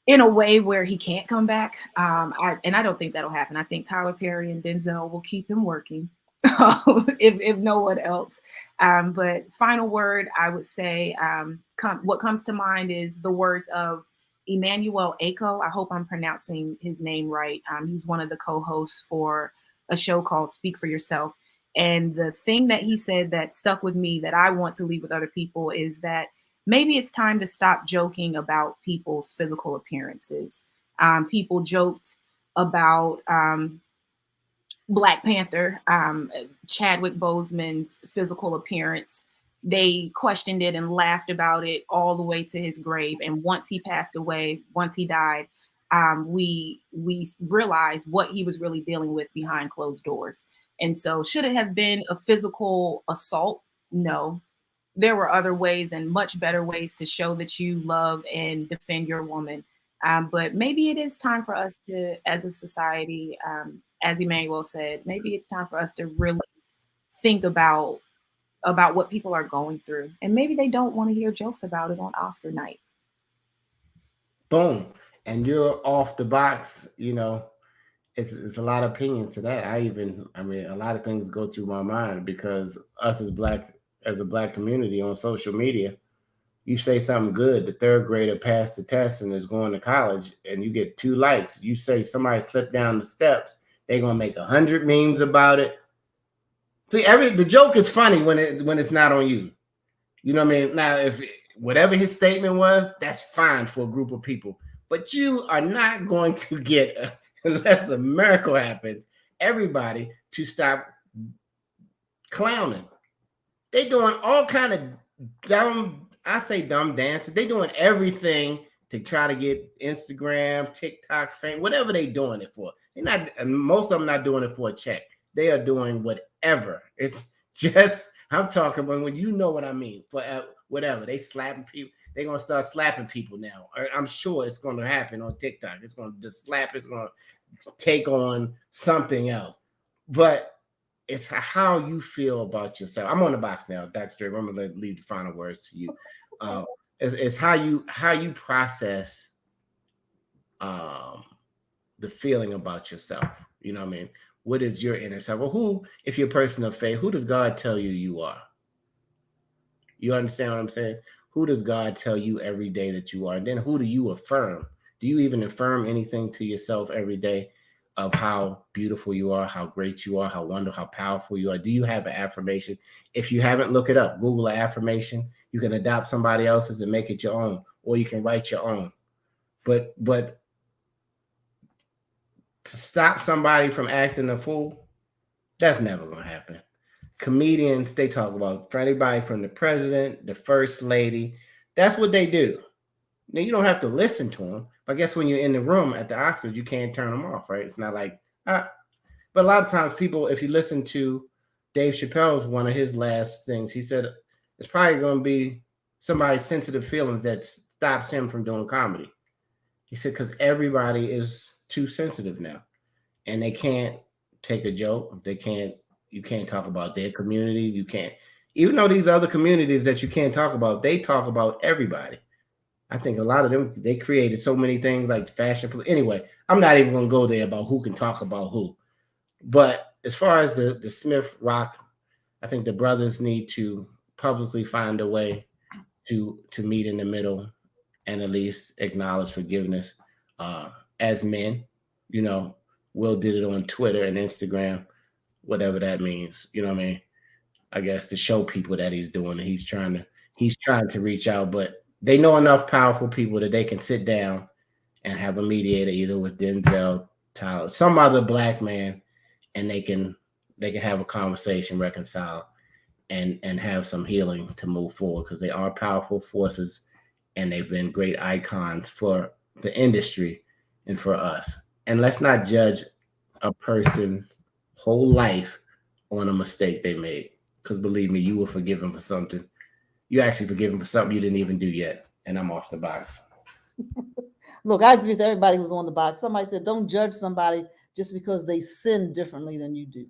in a way where he can't come back. I don't think that'll happen. I think Tyler Perry and Denzel will keep him working. if no one else. But final word, I would say what comes to mind is the words of Emmanuel Aiko. I hope I'm pronouncing his name right. He's one of the co-hosts for a show called Speak for Yourself. And the thing that he said that stuck with me that I want to leave with other people is that maybe it's time to stop joking about people's physical appearances. People joked about Black Panther, Chadwick Boseman's physical appearance. They questioned it and laughed about it all the way to his grave. And once he passed away, once he died, we realized what he was really dealing with behind closed doors. And so, should it have been a physical assault? No. There were other ways and much better ways to show that you love and defend your woman. But maybe it is time for us to, as a society, as Emmanuel said, maybe it's time for us to really think about what people are going through. And maybe they don't want to hear jokes about it on Oscar night. Boom. And you're off the box, you know. It's a lot of opinions to that. I mean, a lot of things go through my mind because us as a black community on social media, you say something good, the third grader passed the test and is going to college, and you get 2 likes. You say somebody slipped down the steps, they're gonna make 100 memes about it. See, the joke is funny when it's not on you. You know what I mean? Now, if whatever his statement was, that's fine for a group of people, but you are not going to get, unless a miracle happens, everybody to stop clowning. They doing all kind of dumb dances. They doing everything to try to get Instagram, TikTok fame, whatever they doing it for. They're not, and most of them not doing it for a check. They are doing whatever. It's just, I'm talking about when you know what I mean, for whatever. They slapping people. They're going to start slapping people now. I'm sure it's going to happen on TikTok. It's going to just slap. It's going to take on something else. But it's how you feel about yourself. I'm on the box now, Dr. Straight. I'm going to leave the final words to you. It's how you process the feeling about yourself. You know what I mean? What is your inner self? Well, if you're a person of faith, who does God tell you are? You understand what I'm saying? Who does God tell you every day that you are? And then who do you affirm? Do you even affirm anything to yourself every day of how beautiful you are, how great you are, how wonderful, how powerful you are? Do you have an affirmation? If you haven't, look it up. Google an affirmation. You can adopt somebody else's and make it your own, or you can write your own. But to stop somebody from acting a fool, that's never going to happen. Comedians, they talk about for anybody from the president, the first lady. That's what they do. Now, you don't have to listen to them. But I guess when you're in the room at the Oscars, you can't turn them off, right? It's not like, but a lot of times people, if you listen to Dave Chappelle's one of his last things, he said it's probably going to be somebody's sensitive feelings that stops him from doing comedy. He said, because everybody is too sensitive now and they can't take a joke. You can't talk about their community. You can't, even though these other communities that you can't talk about, they talk about everybody. I think a lot of them, they created so many things like fashion. Anyway, I'm not even going to go there about who can talk about who. But as far as the Smith Rock, I think the brothers need to publicly find a way to meet in the middle and at least acknowledge forgiveness as men. You know, Will did it on Twitter and Instagram, whatever that means. You know what I mean? I guess to show people that he's doing it. He's trying to reach out, but they know enough powerful people that they can sit down and have a mediator, either with Denzel, Tyler, some other black man, and they can have a conversation, reconcile, and have some healing to move forward, because they are powerful forces and they've been great icons for the industry and for us. And let's not judge a person's whole life on a mistake they made, because believe me, you were forgiven for something. You actually forgiven for something you didn't even do yet. And I'm off the box. Look, I agree with everybody who's on the box. Somebody said, don't judge somebody just because they sin differently than you do.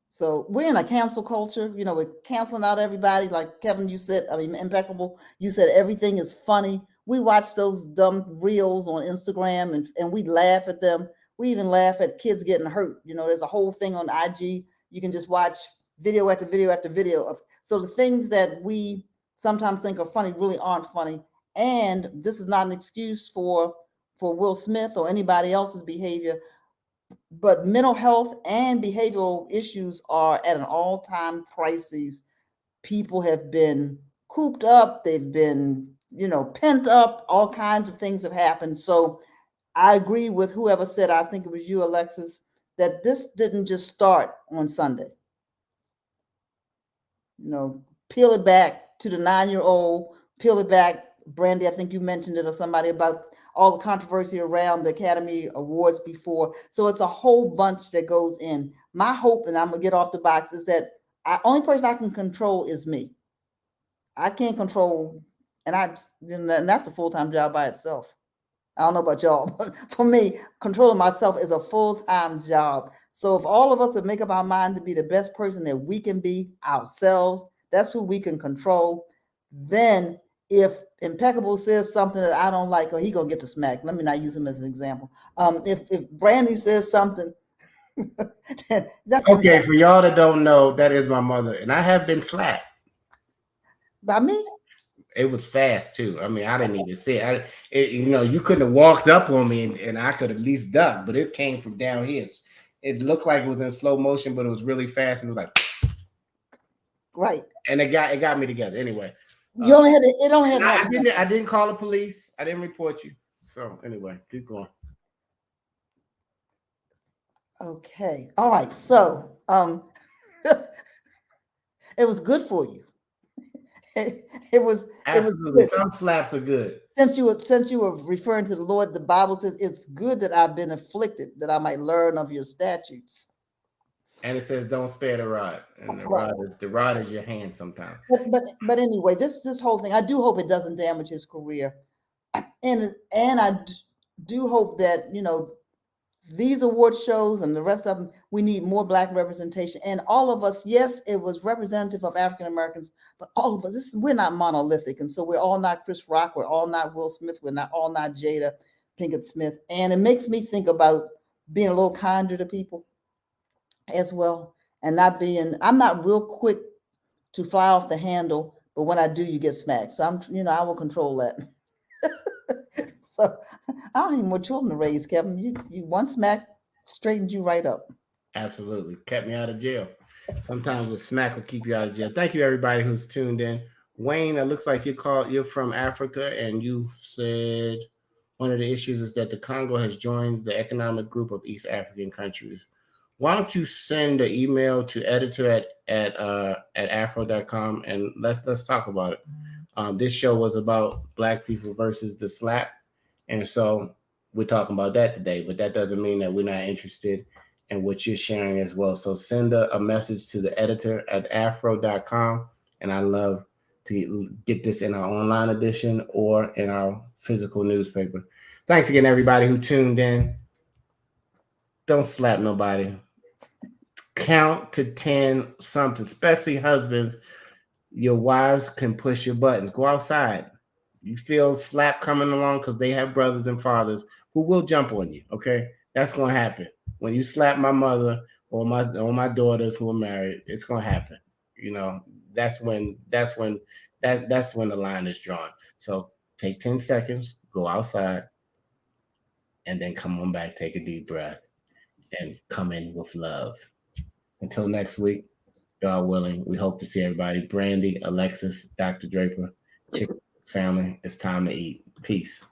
So we're in a cancel culture. You know, we're canceling out everybody. Like Kevin, you said, I mean, Impeccable, you said everything is funny. We watch those dumb reels on Instagram and we laugh at them. We even laugh at kids getting hurt. You know, there's a whole thing on IG. You can just watch video after video after video of. So the things that we sometimes think are funny really aren't funny. And this is not an excuse for Will Smith or anybody else's behavior. But mental health and behavioral issues are at an all-time crisis. People have been cooped up. They've been, pent up. All kinds of things have happened. So I agree with whoever said, I think it was you, Alexis, that this didn't just start on Sunday. Peel it back to the 9-year-old, peel it back. Brandy, I think you mentioned it, or somebody, about all the controversy around the Academy Awards before. So it's a whole bunch that goes in. My hope, and I'm going to get off the box, is that only person I can control is me. I can't control, and that's a full-time job by itself. I don't know about y'all, but for me, controlling myself is a full-time job. So if all of us would make up our mind to be the best person that we can be ourselves, that's who we can control. Then if Impeccable says something that I don't like, or he gonna get to smack. Let me not use him as an example. If Brandy says something, okay. For y'all that don't know, that is my mother, and I have been slapped by me. It was fast too. I mean, I didn't even see it. You couldn't have walked up on me and I could at least duck, but it came from down here. It looked like it was in slow motion, but it was really fast, and it was like right. And it got me together anyway. You only had it only had. I didn't call the police. I didn't report you. So anyway, keep going. Okay. All right. So it was good for you. It was absolutely. It was some slaps are good. Since you were referring to the Lord, the Bible says it's good that I've been afflicted, that I might learn of your statutes. And it says, "Don't spare the rod," and the rod is your hand sometimes. But anyway, this whole thing, I do hope it doesn't damage his career, and I do hope that these award shows and the rest of them, we need more Black representation. And all of us, yes, it was representative of African Americans, but all of us, we're not monolithic. And so we're all not Chris Rock. We're all not Will Smith. We're all not Jada Pinkett Smith. And it makes me think about being a little kinder to people as well. And I'm not real quick to fly off the handle, but when I do, you get smacked. So I will control that. So I don't need more children to raise, Kevin. You one smack straightened you right up. Absolutely. Kept me out of jail. Sometimes a smack will keep you out of jail. Thank you, everybody who's tuned in. Wayne, it looks like you're from Africa, and you said one of the issues is that the Congo has joined the economic group of East African countries. Why don't you send an email to editor at afro.com and let's talk about it. This show was about Black people versus the slap. And so we're talking about that today, but that doesn't mean that we're not interested in what you're sharing as well. So send a message to the editor at afro.com, and I love to get this in our online edition or in our physical newspaper. Thanks again, everybody who tuned in. Don't slap nobody. Count to 10 something, especially husbands. Your wives can push your buttons. Go outside. You feel slap coming along because they have brothers and fathers who will jump on you. Okay, that's gonna happen. When you slap my mother or my daughters who are married, it's gonna happen. You know, that's when the line is drawn. So take 10 seconds, go outside, and then come on back, take a deep breath, and come in with love. Until next week, God willing, we hope to see everybody. Brandy, Alexis, Dr. Draper, Chicken family, it's time to eat. Peace.